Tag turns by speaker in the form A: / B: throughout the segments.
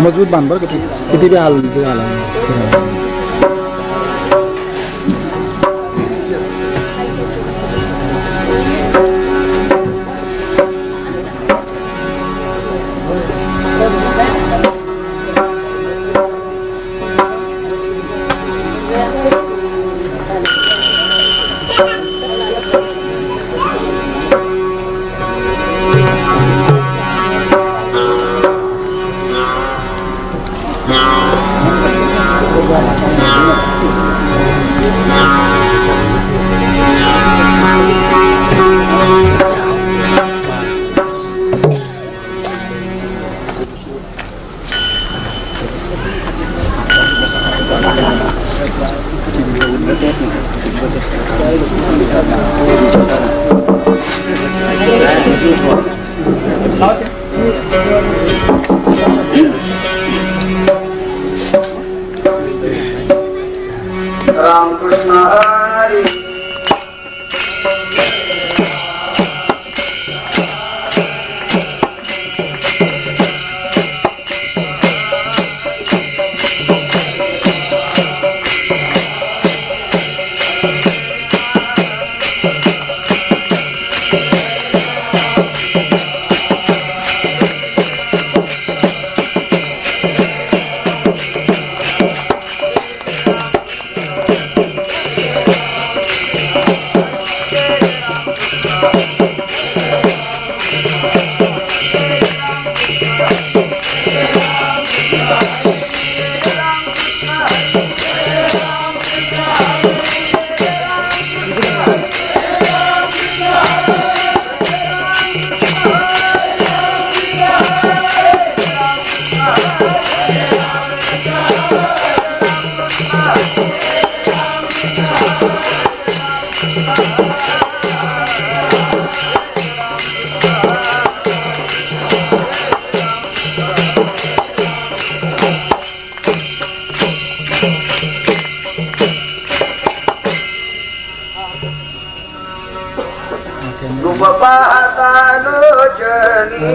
A: मजबूत बांध बरं किती बी हाल झाला.
B: रामकृष्ण हरी रूप पाहता लोचनी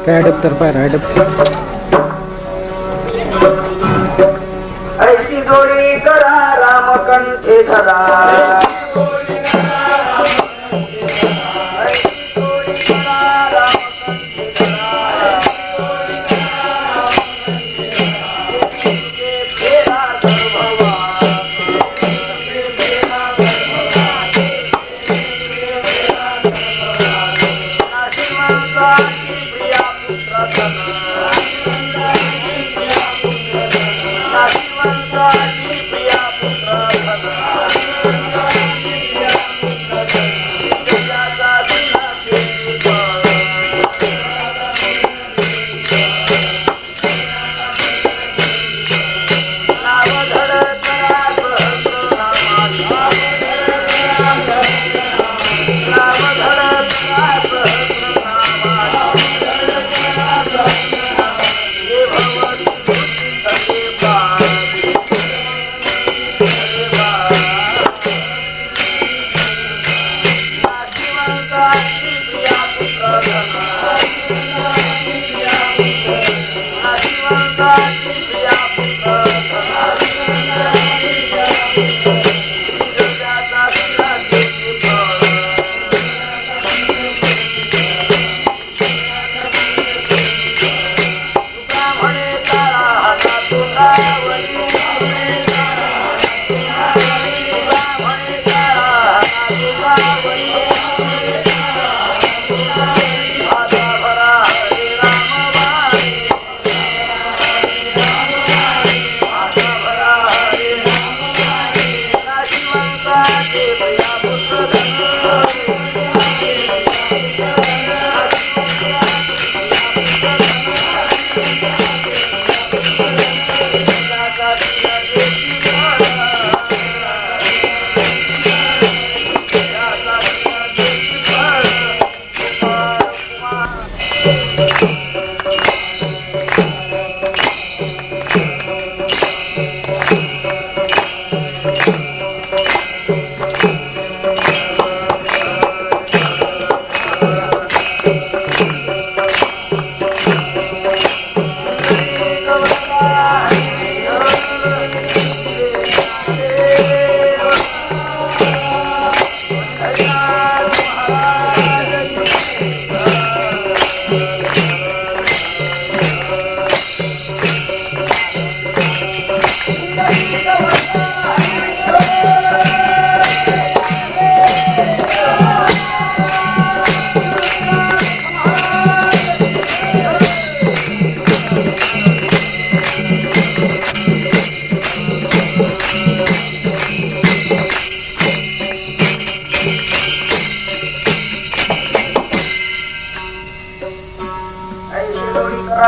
A: काय अडप्टर पाहिजे अडप्टर
B: ऐशी जोडी करा रामकंठे धरा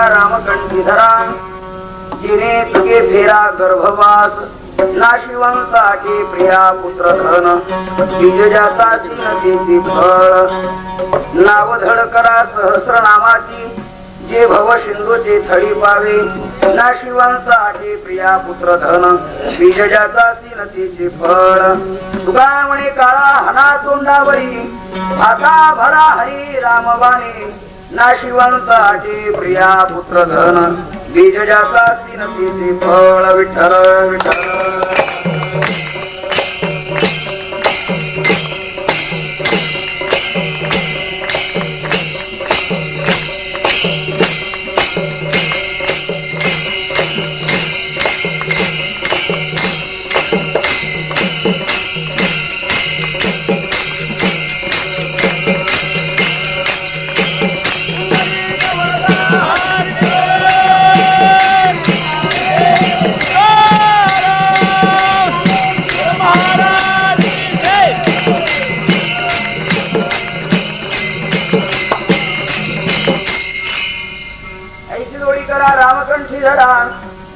B: रामकंठीधरा जिने तुके फेरा गर्भवास नाशिवंताचे प्रिया पुत्र धन बीज जाता सीनतेची फळ नाव धड करा सहस्रनामाची जे भव सिंधूचे थळी पावे नाशिवंताचे प्रिया पुत्र धन बीज जाता सीनतेचे फळ तुका म्हणे काळा हना तोंडावरी आता भरा हरी रामवाणी नाशिवंताचे प्रिया पुत्र धन बीज जाता सीनतेचे फळ विठ्ठल विठ्ठल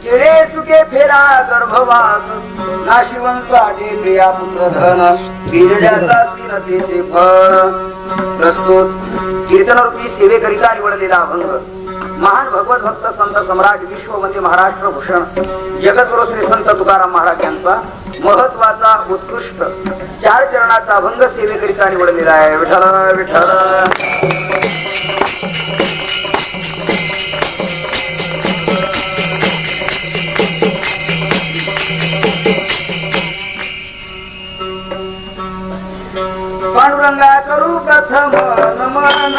B: केळे चुके फेरा गर्भवास नाशिवंताचे प्रिया पुत्र धन बीज जाता सीनतेचे फळ प्रस्तुत कीर्तनरूपी सेवेकरिता निवडलेला अभंग महान भगवत भक्त संत सम्राट विश्ववंदे महाराष्ट्र भूषण जगद्गुरु श्री संत तुकाराम महाराज यांचा महत्वाचा उत्कृष्ट 4 चरणाचा अभंग सेवेकरिता निवडलेला आहे विठ्ठल विठ्ठल पांडुरंगा करू कथम नमन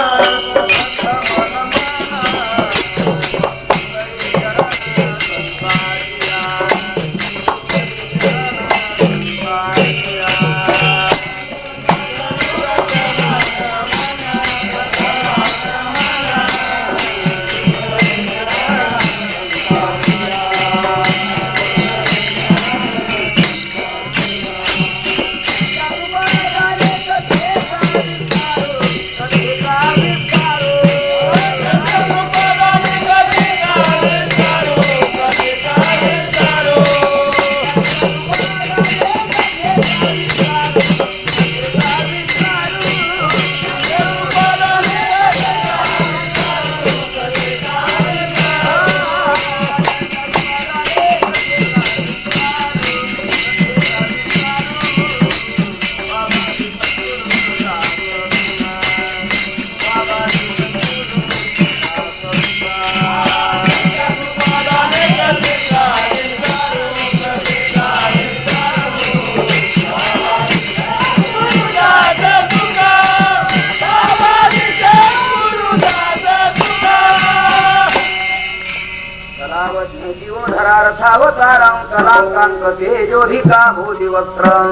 B: रथावतारं कलाकांत तेजोधिका भूदिवक्त्रं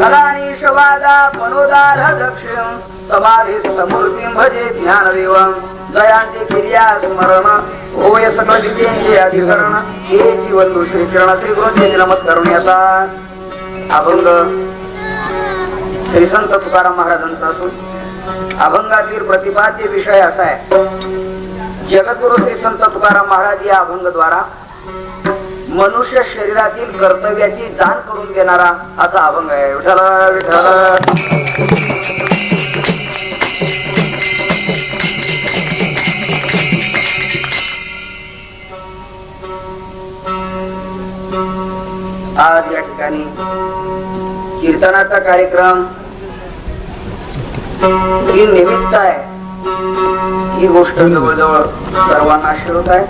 B: कलानीशवादा पनोदार दक्षिण समाधिस्थ मूर्तिं भजे ध्यानदेवं दयांचे क्रिया स्मरण होय सकल विद्येचे अधिकरण हे जीवन श्री चरण श्री गुरुंचे नमस्कारून येतात अभंग श्री संत तुकाराम महाराजांचा असून अभंगातील प्रतिपाद्य विषय असा आहे जगद्गुरु श्री संत तुकाराम महाराज या अभंगद्वारा मनुष्य शरीरातील कर्तव्याची जाण करून देणारा असा अभंग आहे विठ्ठल विठ्ठल आज या ठिकाणी कीर्तनाचा कार्यक्रम ही निमित्त आहे ही गोष्ट जवळजवळ सर्वांना शिरत आहे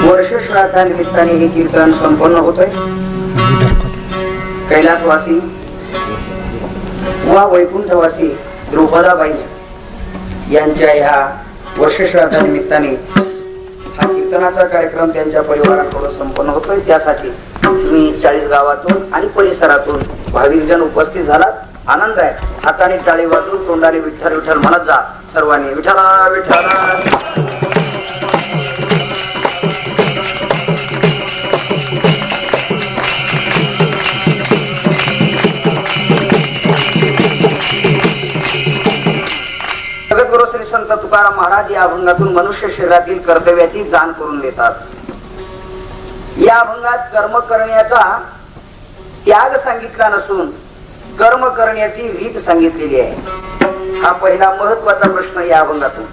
B: वर्ष श्राद्धा निमित्ताने हे कीर्तन संपन्न होत आहे कैलासवासी वा वैकुंठवासी द्रौपदाबाई यांच्या ह्या वर्ष श्राद्धा निमित्ताने हा कीर्तन कीर्तनाचा कार्यक्रम त्यांच्या परिवाराकडून संपन्न होतोय. त्यासाठी तुम्ही 40 गावातून आणि परिसरातून भाविक जण उपस्थित झालात. आनंद आहे. हाताने टाळी वाजून तोंडाने विठ्ठल विठ्ठल म्हणत जा सर्वांनी. विठ्ठला विठ्ठला. जगद्गुरु श्री संत तुकाराम महाराज या अभंगातून मनुष्य शरीरातील कर्तव्याची जाण करून देतात. या अभंगात कर्म करण्याचा त्याग सांगितला नसून कर्म करण्याची रीत सांगितलेली आहे. हा पहिला महत्वाचा प्रश्न या अभंगातून.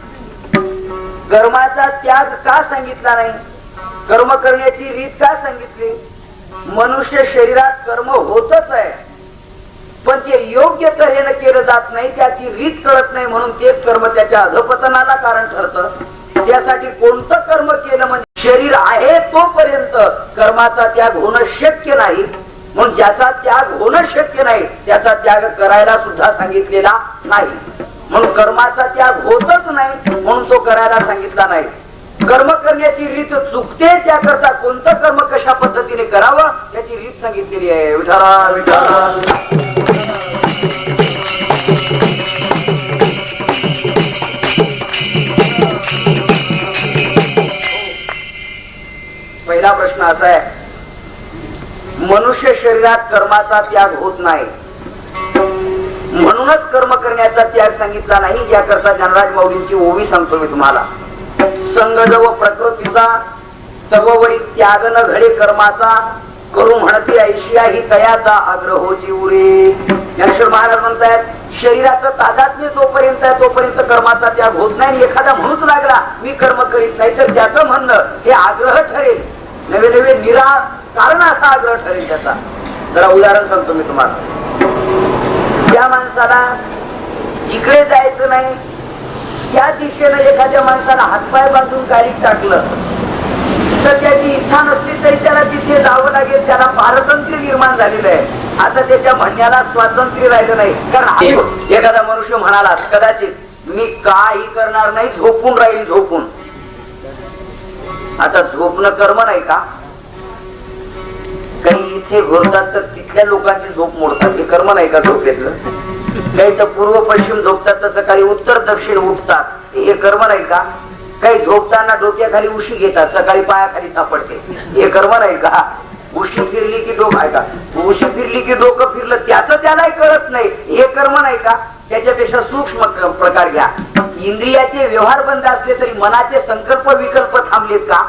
B: कर्माचा त्याग का सांगितला नाही, कर्म करण्याची रीत का सांगितली. मनुष्य शरीरात कर्म होतच आहे, पण ते योग्य तऱ्हेने केलं जात नाही, त्याची रीत कळत नाही, म्हणून तेच कर्म त्याच्या अधपतनाला कारण ठरतं. त्यासाठी कोणतं कर्म केलं म्हणजे शरीर आहे तोपर्यंत कर्माचा त्याग होणं शक्य नाही. म्हणून ज्याचा त्याग होणं शक्य नाही त्याचा त्याग करायला सुद्धा सांगितलेला नाही. म्हणून कर्माचा त्याग होतच नाही म्हणून तो करायला सांगितला नाही. कर्म करण्याची रीत चुकते, त्याकरता कोणतं कर्म कशा पद्धतीने करावं त्याची रीत सांगितलेली आहे. विठ्ठला विठ्ठला. पहिला प्रश्न असा आहे, मनुष्य शरीरात कर्माचा त्याग होत नाही म्हणूनच कर्म करण्याचा त्याग सांगितला नाही. याकरता ज्ञानराज माऊलींची ओवी सांगतो मी तुम्हाला. संगज व प्रकृतीचा तववरी त्याग न घडे कर्माचा, करू म्हणते ऐशिया ही तयाचा आग्रहोची उरे. ज्ञानेश्वर महाराज म्हणतायत शरीराचं तादात्म्य जोपर्यंत आहे तोपर्यंत कर्माचा त्याग होत नाही. एखादा म्हणूच लागला मी कर्म करीत नाही तर त्याचं म्हणणं हे आग्रह ठरेल, नवे नवे कारण असा आग्रह ठरेल त्याचा. जरा उदाहरण सांगतो मी तुम्हाला. त्या माणसाला जिकडे जायचं नाही त्या दिशेने एखाद्या माणसाला हातपाय बांधून गाडीत टाकलं तर त्याची इच्छा नसली तरी त्याला तिथे जावं लागेल. त्याला पारतंत्र्य निर्माण झालेलं आहे. आता त्याच्या म्हणण्याला स्वातंत्र्य राहिलं नाही. कारण एखादा मनुष्य म्हणाला कदाचित मी काही करणार नाही, झोपून राहील, झोपून. आता झोपणं कर्म नाही का. काही इथे घोरतात तर तिथल्या लोकांची झोप मोडतात, हे कर्म नाही का झोपेतलं. काही तर पूर्व पश्चिम झोपतात तर सकाळी उत्तर दक्षिण उठतात, हे कर्म नाही का. काही झोपताना डोक्याखाली उशी घेतात, सकाळी पायाखाली सापडते, हे कर्म नाही का. उशी फिरली की डोकं आहे का, उशी फिरली की डोकं फिरलं त्याचं त्यालाही कळत नाही, हे कर्म नाही का. त्याच्यापेक्षा सूक्ष्म प्रकार घ्या. इंद्रियाचे व्यवहार बंद असले तरी मनाचे संकल्प विकल्प थांबलेत का.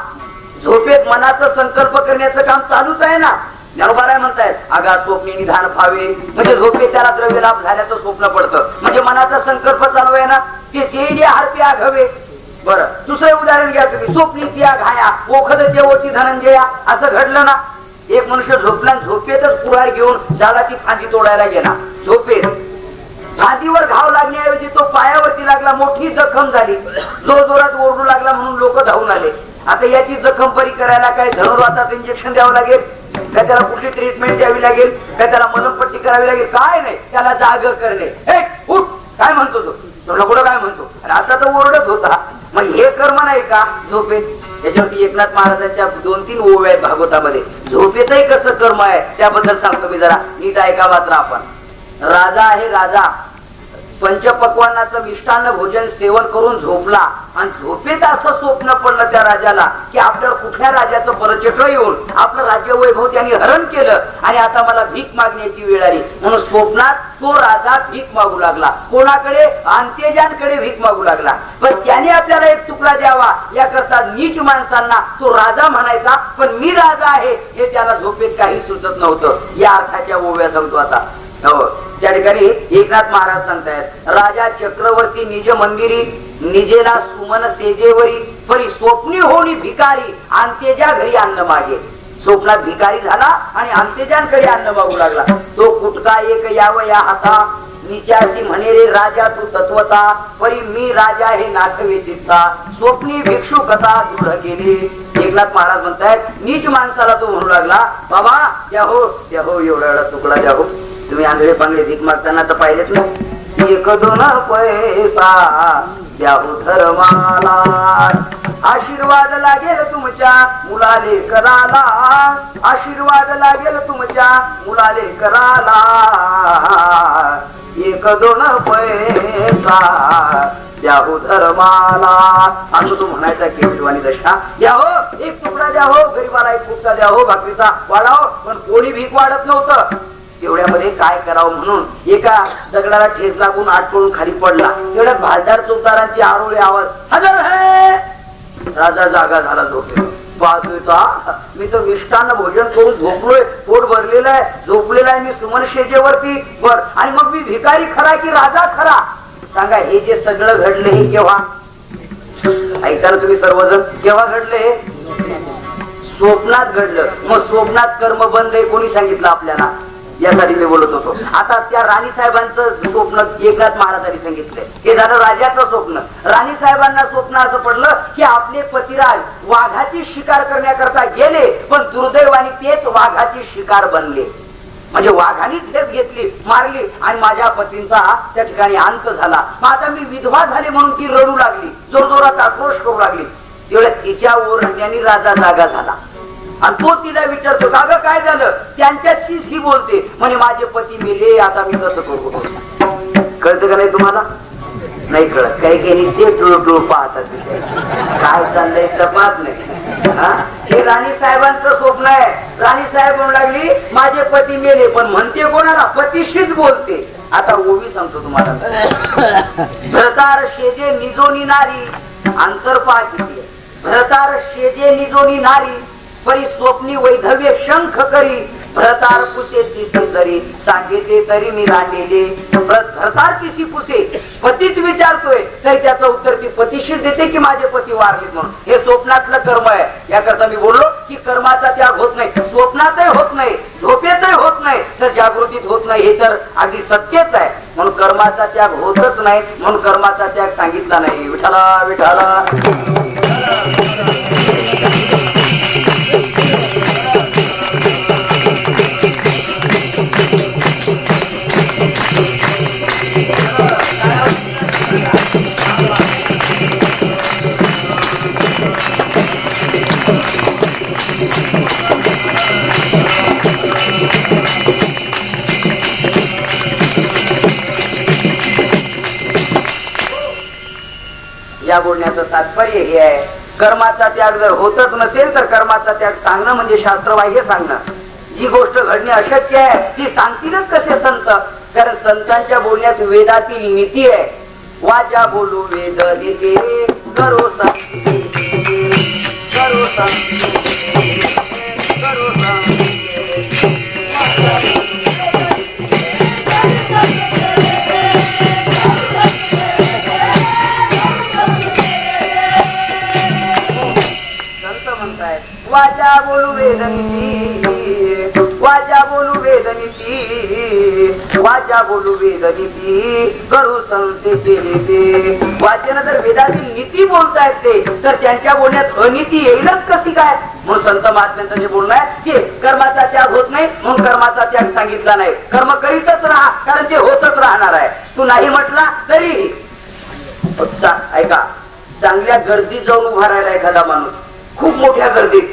B: झोपेत मनाचं संकल्प करण्याचं काम चालूच आहे ना. ज्ञानोबा म्हणतायत आगा स्वप्ने निधान व्हावे, म्हणजे झोपेत त्याला द्रव्य लाभ झाल्याचं स्वप्न पडतं, म्हणजे मनाचा संकल्प चालू आहे ना. ते चेडिया हारपे आघावे. बरं दुसरं उदाहरण घ्या तुम्ही. स्वप्नीची घाया ओखदचे ओची धनंजया, असं घडलं ना. एक मनुष्य झोपला, झोपेतच कुऱ्हाड घेऊन झाडाची फांदी तोडायला गेला. झोपेत फांदीवर घाव लागण्याऐवजी तो पायावरती लागला, मोठी जखम झाली. जोर जोरात ओरडू लागला म्हणून लोक धावून आले. आता याची जखम बरी करायला काय धनुर्वाताचं इंजेक्शन द्यावं लागेल का, त्याला कुठली ट्रीटमेंट द्यावी लागेल का, त्याला मलमपट्टी करावी लागेल, काय नाही. त्याला जाग करणे. उठ काय म्हणतो तो कुठं काय म्हणतो. आणि आता तो ओरडत होता. मग हे कर्म नाही का झोपेत. त्याच्यावरती एकनाथ महाराजांच्या 2-3 ओव्या आहेत भागवतामध्ये. झोपेतही कसं कर्म आहे त्याबद्दल सांगतो मी, जरा नीट ऐका मात्र आपण. राजा आहे राजा, पंचपक्वान्नाचं मिष्टान्न भोजन सेवन करून झोपला आणि झोपेत असं स्वप्न पडलं त्या राजाला की आपल्यावर कुठल्या राजाचं परचक्र येऊन आपलं राज्य वैभव त्यांनी हरण केलं आणि आता मला भीक मागण्याची वेळ आली. म्हणून स्वप्नात तो राजा भीक मागू लागला. कोणाकडे, अंत्यजांकडे भीक मागू लागला. पण त्याने आपल्याला एक तुकडा द्यावा याकरता नीच माणसांना तो राजा म्हणायचा, पण मी राजा आहे हे त्याला झोपेत काही सुचत नव्हतं. या अर्थाच्या ओव्या सांगतो आता. हो त्या ठिकाणी एकनाथ महाराज सांगतायत राजा चक्रवर्ती निज मंदिरी निजेला सुमन सेजेवरी परी स्वप्नी होणी भिकारी अंत्येजा घरी अन्न मागे. स्वप्नात भिकारी झाला आणि अंत्यजांकडे अन्न मागू लागला. तो कुटका एक याव या हाता निचासी म्हणे रे राजा तू तत्वता परी मी राजा हे नाटवे चित्ता स्वप्नी भिक्षु कथा दृढ केली. एकनाथ महाराज म्हणतायत नीच माणसाला तो म्हणू लागला बाबा द्या हो एवढा एवढा तुकडा द्या हो. तुम्ही आंधळे पांगळे भीक मागताना तर पाहिलेच ना. 1-2 पैसा द्याहू धर्माला आशीर्वाद लागेल तुमच्या मुलाले कराला, आशीर्वाद लागेल तुमच्या मुलाले कराला, एक दोन पैसा द्या हो धर्माला. असं तो म्हणायचा केवटवाणी दशा. द्या हो एक तुकडा, द्या हो गरीबाला एक तुकडा, द्या हो भाकरीचा वाढाव. पण कोणी भीक वाढत नव्हतं. तेवढ्यामध्ये काय करावं म्हणून एका दगडाला ठेच लागून आटकळून खाली पडला. तेवढ्यात भालदार चौतारांची आरोळी आवाज, हजर है. राजा जागा झाला झोपेला. पाहतोय मी तर मिष्टान्न भोजन करून झोपलोय, पोट भरलेलं आहे, झोपलेला आहे मी सुमन शेजेवरती वर. आणि मग मी भिकारी खरा की राजा खरा? सांगा हे जे सगळं घडलं हे केव्हा? ऐका ना तुम्ही सर्वजण, केव्हा घडले? स्वप्नात घडलं. मग स्वप्नात कर्म बंद आहे कोणी सांगितलं आपल्याला? यासाठी मी बोलत होतो. आता त्या राणी साहेबांचं स्वप्न एकनाथ महाराजांनी सांगितलंय. हे झालं राजाचं स्वप्न. राणी साहेबांना स्वप्न असं पडलं की आपले पतिराज वाघाची शिकार करण्याकरता गेले, पण दुर्दैवाने तेच वाघाची शिकार बनले. म्हणजे वाघाने झेप घेतली, मारली आणि माझ्या पतींचा त्या ठिकाणी अंत झाला. मग आता मी विधवा झाले म्हणून ती रडू लागली, जोरजोरात आक्रोश करू लागली. तेवढ्या तिच्या ओरडण्याने राजा जागा झाला. आणि तो तिला विचारतो, का ग काय झालं? त्यांच्याशीच ही बोलते, म्हणे माझे पती मेले, आता मी कसं करू? कळतं का नाही तुम्हाला? नाही कळत. काही काही ते टुळू पाहतात, काय चाललंय तपास नाही. हे राणी साहेबांचं स्वप्न आहे. राणी साहेब म्हणू लागली माझे पती मेले, पण म्हणते कोणाला? पतीशीच बोलते. आता ओवी सांगतो तुम्हाला. भरतार शेजे निजोनी नारी, अंतर पहा किती. भरतार शेजे निजोनी नारी, परी स्वप्नी वैधव्य शंख करी. भरतार पुसे तिसी तरी, सांगितले तरी मी रांडेले. भरतार किसी पुसे, पतीच विचारतोय तरी त्याचं उत्तर ती पतीशी देते की माझे पती वारलेत म्हणून. हे स्वप्नातलं कर्म आहे. याकरता मी बोललो की कर्माचा त्याग होत नाही, स्वप्नातही होत नाही, झोपेतही होत नाही, तर जागृतीत होत नाही. हे तर अगदी सत्यच आहे. म्हणून कर्माचा त्याग होतच नाही, म्हणून कर्माचा त्याग सांगितला नाही. विठाला विठाला. या बोलण्याचं तात्पर्य हे आहे, कर्माचा त्याग जर होतच नसेल तर कर्माचा त्याग सांगणं म्हणजे शास्त्रबाह्य सांगणं. जी गोष्ट घडणे अशक्य आहे ती सांगतीलच कसे संत? कारण संतांच्या बोलण्यात वेदातील नीती आहे. वाचा बोलू वेद नीती, करो संत, करो संत, करो संत. वाचा बोलू वेदनीती, वाचा बोलू वेदनीती, वाचा बोलू वेदनीती, करू संतेची नीती. वाचन जर वेदातील नीती बोलता येते तर त्यांच्या बोलण्यात अनिती येईलच कशी काय? म्हणून संत महात्म्यांचं जे बोलणं आहे की कर्माचा त्याग होत नाही म्हणून कर्माचा त्याग सांगितला नाही. कर्म करीतच राहा, कारण ते होतच राहणार आहे. तू नाही म्हटला तरी. ऐका, चांगल्या गर्दीत जाऊन उभा राहिला एखादा माणूस, खूप मोठ्या गर्दीत,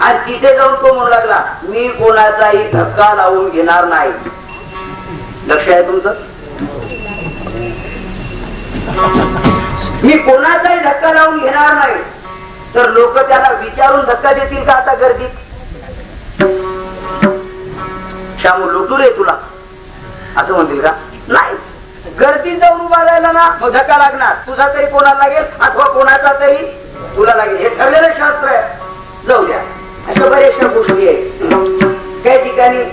B: आणि तिथे जाऊन तो म्हणू लागला मी कोणाचाही धक्का लावून घेणार नाही. लक्ष आहे तुमचं? मी कोणाचाही धक्का लावून घेणार नाही, तर लोक त्याला विचारून धक्का देतील का आता गर्दीत? शामू लुटू रे तुला असं म्हणतील का? नाही. गर्दीत जाऊन उभा राहिला ना मग धक्का लागणार. तुझा तरी कोणाला लागेल अथवा कोणाचा तरी तुला लागेल. हे ठरलेलं शास्त्र आहे. जाऊ द्या, अशा बऱ्याचशा गोष्टी आहेत. काही ठिकाणी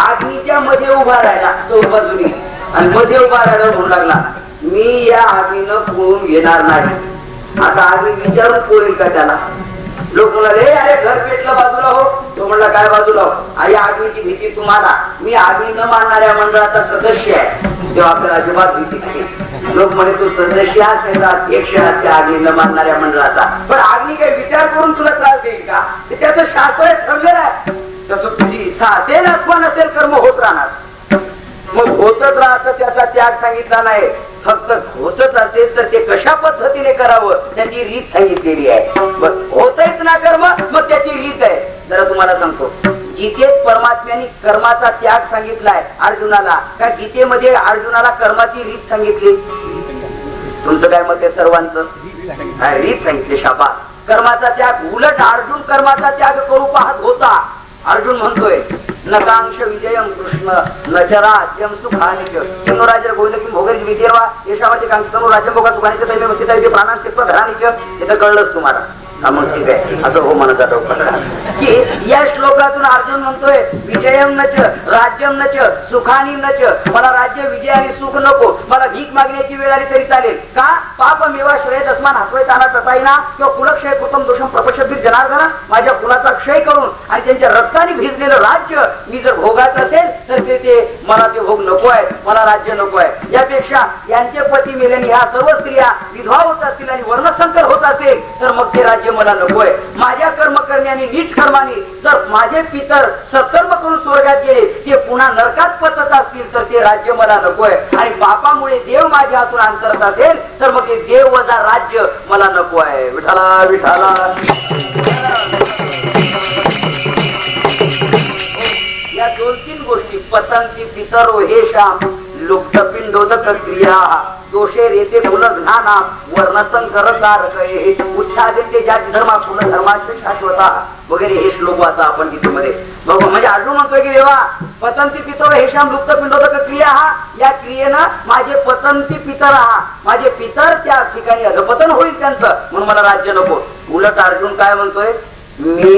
B: अग्नीच्या मध्ये उभा राहिला चौक बाजूनी, आणि मध्ये उभा राहिला म्हणू लागला मी या अग्नीनं पोळून घेणार नाही. आता अग्नी विचारून पोळेल का त्याला? लोक म्हणाले अरे घर पेटलं बाजूला हो. तो म्हणला काय बाजूला हो? आई अग्नीची भीती तुम्हाला? मी अग्नी न मानणाऱ्या मंडळाचा सदस्य आहे, तेव्हा आपल्याला अजिबात भीती नाही. लोक म्हणे तू सदस्य आहात नाही तर अध्यक्ष आहात त्या अग्नी न मानणाऱ्या मंडळाचा. पण अग्नी काही विचार करून तुला त्रास देईल का? त्याचं शास्त्र ठरलेलं आहे. तसं तुझी इच्छा असेल अथवा नसेल कर्म होत राहणार. मग होतच राहतं, त्याचा त्याग सांगितला नाही. फक्त होतच असेल तर ते कशा पद्धतीने करावं त्याची रीत सांगितलेली आहे. होतच ना कर्म मग त्याची रीत आहे. जरा तुम्हाला सांगतो, गीतेत परमात्म्याने कर्माचा त्याग सांगितलाय अर्जुनाला का गीतेमध्ये अर्जुनाला कर्माची रीत सांगितली? तुमचं काय मत आहे सर्वांचं? रीत सांगितली. शाबास. कर्माचा त्याग. उलट अर्जुन कर्माचा त्याग करू पाहत होता. अर्जुन म्हणतोय नकांक्ष विजयम कृष्ण नचराज्यम सुखानिच किन्नो राज्य गोविंद किम भोगरी विद्येवा यशावाचे कांक्षनो राज्य भोगा सुखानिच तैमे मुक्तिता विजय प्राणांश कित्वा धरानिच. हे कळलंच तुम्हाला. मग ठीक आहे असं हो म्हणत जातो की या श्लोकातून अर्जुन म्हणतोय विजयम नच राज्यम नच सुखानी नच. मला राज्य विजय आणि सुख नको. मला भीक मागण्याची वेळ आली तरी चालेल. का? पाप मेवा श्रेय दस्मान हातवय ताना तसाईना किंवा कुलक्षय कृतम दोषम प्रपशब्दीत जनार्दना. माझ्या कुलाचा क्षय करून आणि त्यांच्या रक्ताने भिजलेलं राज्य मी जर भोगायचं असेल तर ते मला ते भोग नको आहे. मला राज्य नको आहे. यापेक्षा यांचे पती मेल्याने ह्या सर्व स्त्रिया विधवा होत असतील आणि वर्णसंकर होत असेल तर मग ते राज्य मला नकोय. माझ्या कर्म करण्याने नीच कर्माने जर माझे पितर सत्कर्म करून स्वर्गात गेले ते पुन्हा नरकात पतत असतील तर ते राज्य मला नकोय. आणि पापामुळे देव माझ्या हातून अंतरत असेल तर मग ते देव वजा राज्य मला नको आहे. विठाला विठाला. या 2-3 गोष्टी पतंती पितरो हे श्याम लुप्त पिंडोदक क्रिया दोषे रेते ज्ञाना वर्णसंकर कारकये उत्साहते जाती धर्मा पूर्ण धर्माचे शाश्वता वगैरे हे श्लोक वाचा आपण गीतेमध्ये. बघू म्हणजे अर्जुन म्हणतोय की देवा पतंती पितर हे श्याम लुप्त पिंडोदक क्रिया हा या क्रियेनं माझे पतंती पितर माझे पितर त्या ठिकाणी अधपतन होईल त्यांचं म्हणून मला राज्य नको. उलट अर्जुन काय म्हणतोय मी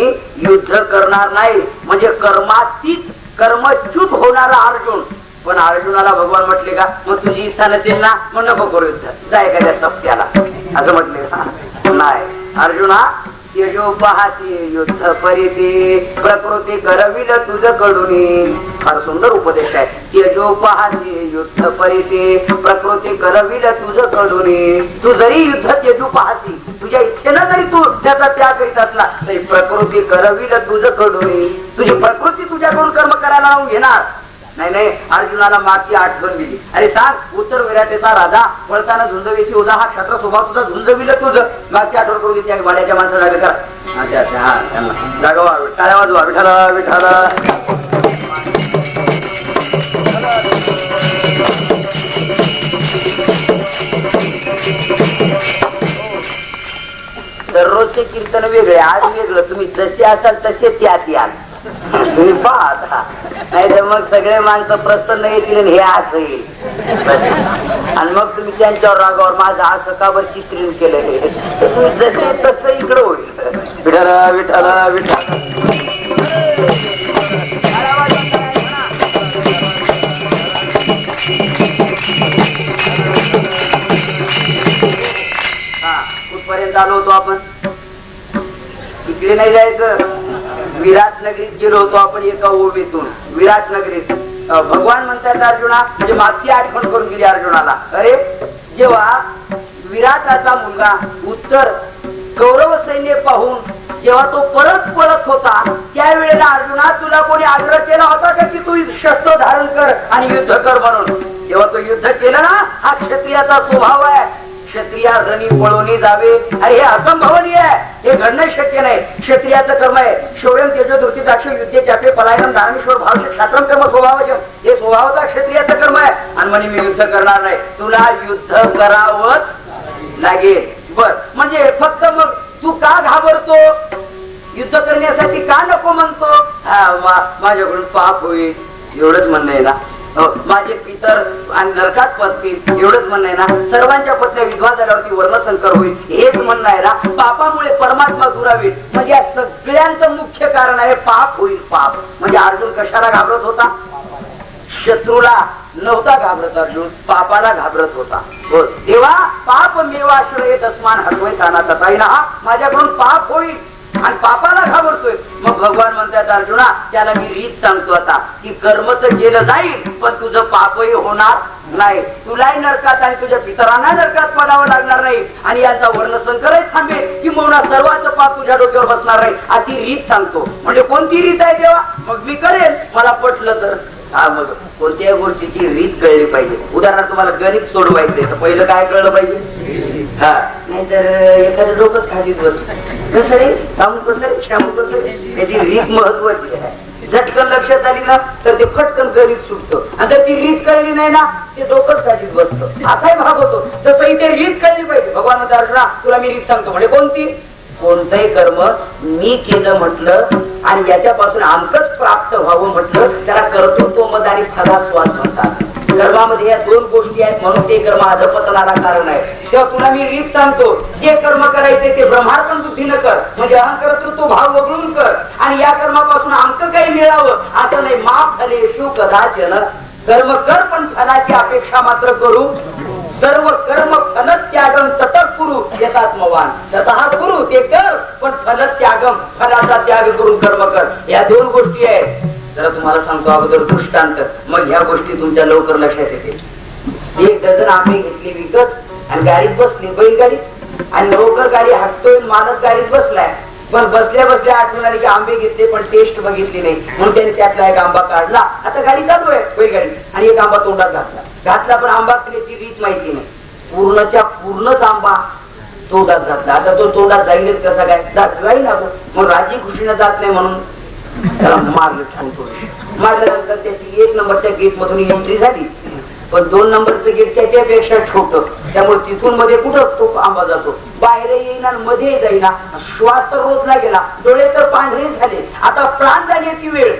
B: युद्ध करणार नाही. म्हणजे कर्मातीत कर्मच्युत होणारा अर्जुन. पण अर्जुनाला भगवान म्हटले का मग तुझी इच्छा नसेल ना मग नको करू युद्ध जा एखाद्या सप्त्याला असं म्हटले नाही. अर्जुना तेजोपहासी युद्ध परिते प्रकृती करविल तुझ कडून. फार सुंदर उपदेश आहे. तेजोपहासी युद्ध परिते प्रकृती करविल तुझ कडून. तू जरी युद्ध तेजू पाहसी तुझ्या इच्छेनं जरी तू त्याचा त्याग करीत असला तरी प्रकृती करविल तुझ कडून. तुझी प्रकृती तुझ्याकडून कर्म करायला लावून घेणार नाही. नाही अर्जुनाला मागची आठवण दिली. अरे सांग उत्तर विराटेचा राजा पळताना झुंजवेशी होता हा क्षत्र स्वभाव तुझा झुंजविल तुझं. मागची आठवण करून देते भाड्याच्या माणसाला जागा करा. जागवा टाळ्या वाजवा. विठाला विठाला. दररोजचे कीर्तन वेगळे आज वेगळं. तुम्ही जसे असाल तसे त्यात याल. तुम्ही पाहता नाही तर मग सगळे माणसं प्रसन्न येतील आणि हे असं येईल आणि मग तुम्ही त्यांच्यावर रागावर माझं असं का बरं चित्रण केलं तुम्ही जसे तसं इकडं होईल. विठाला विठाला विठाला. कुठपर्यंत आलो होतो आपण? इकडे नाही जायचं. विराट नगरीत गेलो होतो आपण एका ओवीतून. विराट नगरीत भगवान म्हणतात अर्जुना म्हणजे मागची आठवण करून दिली अर्जुनाला. अरे जेव्हा विराटाचा मुलगा उत्तर कौरव सैन्य पाहून जेव्हा तो परत पळत होता त्यावेळेला अर्जुना तुला कोणी आग्रह केला होता का की तू शस्त्र धारण कर आणि युद्ध कर म्हणून? जेव्हा तो युद्ध केलं ना हा क्षत्रियाचा स्वभाव आहे. क्षत्रिया रणी पळवणी जावे अरे हे असंभवनीय आहे. हे घडणं शक्य नाही. क्षत्रियाचं कर्म आहे शौर्यम तेजो धृती दाक्ष युद्धे चापे पलायनम दानमेश्वर भाव क्षात्रम कर्म स्वभावजम. हे स्वभावता क्षत्रियाचं कर्म आहे. आणि म्हणे मी युद्ध करणार नाही. तुला युद्ध करावंच लागेल. बर म्हणजे फक्त मग तू का घाबरतो? युद्ध करण्यासाठी का नको म्हणतो? माझ्याकडून पाप होईल एवढंच म्हणणं आहे ना. माझे पितर आणि नरकात पसतील एवढंच म्हणणं आहे ना. सर्वांच्या पत्न्या विधवा झाल्यावरती वर्णसंकर होईल हेच म्हणणं आहे ना. पापामुळे परमात्मा दुरावेल म्हणजे या सगळ्यांचं मुख्य कारण आहे पाप होईल. पाप म्हणजे अर्जुन कशाला घाबरत होता? शत्रूला नव्हता घाबरत अर्जुन, पापाला घाबरत होता. तेव्हा पाप मेवाश्रय दस्मान हटवय ताना तसाईना. माझ्याकडून पाप होईल आणि पापाला घाबरतोय. मग भगवान म्हणतात अर्जुना त्याला मी रीत सांगतो आता की कर्म तर केलं जाईल पण तुझं पापही होणार नाही. तुलाही नरकात आणि तुझ्या पितरांना नरकात पडावं लागणार नाही आणि यांचा वर्णसंकरही थांबेल की मोना सर्वांचं पाप तुझ्या डोक्यावर बसणार नाही अशी रीत सांगतो. म्हणजे कोणती रीत आहे देवा? मग मी करेन मला पटलं तर. हा मग कोणत्याही गोष्टीची रीत कळली पाहिजे. उदाहरणार्थ तुम्हाला गणित सोडवायचंय तर पहिलं काय कळलं पाहिजे? हा, नाहीतर एखादं डोकंच खालीच बसत कसं रे थांबून कसं रे श्यामू कसं रे, त्याची रीत महत्वाची आहे. झटकन लक्षात आली ना तर ते फटकन गणित सुटतं, आणि जर ती रीत कळली नाही ना ते डोकंच खालीच बसतं. असाही भाग होतो. तसं इथे रीत कळली पाहिजे. भगवान म्हणतात अर्जुना तुला मी रीत सांगतो. म्हणजे कोणती? कोणतंही कर्म मी केलं म्हटलं आणि याच्यापासून आमकच प्राप्त व्हावं म्हटलं त्याला कर्तृत्व मद आणि फलास्वाद म्हणतात. कर्मामध्ये या दोन गोष्टी आहेत म्हणून ते कर्म अधपतनाला कारण आहे. तेव्हा तुला मी रीत सांगतो, जे कर्म करायचे ते ब्रह्मार्पण बुद्धीनं कर, म्हणजे अहंकर्तृत्व भाव वगळून कर, आणि या कर्मापासून आमक काही मिळावं असं नाही. माप फलेषु कदाचन, कर्म कर पण फलाची अपेक्षा मात्र करू. सर्व कर्म फल त्यागम ततः कुरु यतात्मवान. ततः कुरु ते कर पण फल त्यागम, फलाचा त्याग करून कर्म कर. या दोन गोष्टी आहेत. जरा तुम्हाला सांगतो अगोदर दृष्टांत, मग ह्या गोष्टी तुमच्या लवकर लक्षात येतील. 1 डझन आंबे घेतले विकत आणि गाडीत बसले, बैलगाडीत, आणि लवकर गाडी हाकतोय, मालक गाडीत बसलाय. पण बसल्या बसल्या आठवण आली की आंबे घेतले पण टेस्ट बघितली नाही, म्हणून त्याने त्यातला एक आंबा काढला. आता गाडी चालू आहे बैलगाडी, आणि एक आंबा तोंडात घातला पण आंबा खाण्याची रीत माहिती नाही. पूर्णच्या पूर्णच आंबा तोंडात घातला. आता तो तोंडात जाईलच कसा काय? जाईल ना. मग राजी खुशीनं जात नाही म्हणून त्याला मारलं, मारल्यानंतर त्याची 1 नंबरच्या गेट मधून एंट्री झाली, पण 2 नंबरचं गेट त्याच्यापेक्षा छोट, त्यामुळे तिथून मध्ये कुठं तो आंबा जातो, बाहेर येईना मध्ये जाईना. श्वास तर रोजला गेला, डोळे तर पांढरे झाले, आता प्राण जाण्याची वेळ.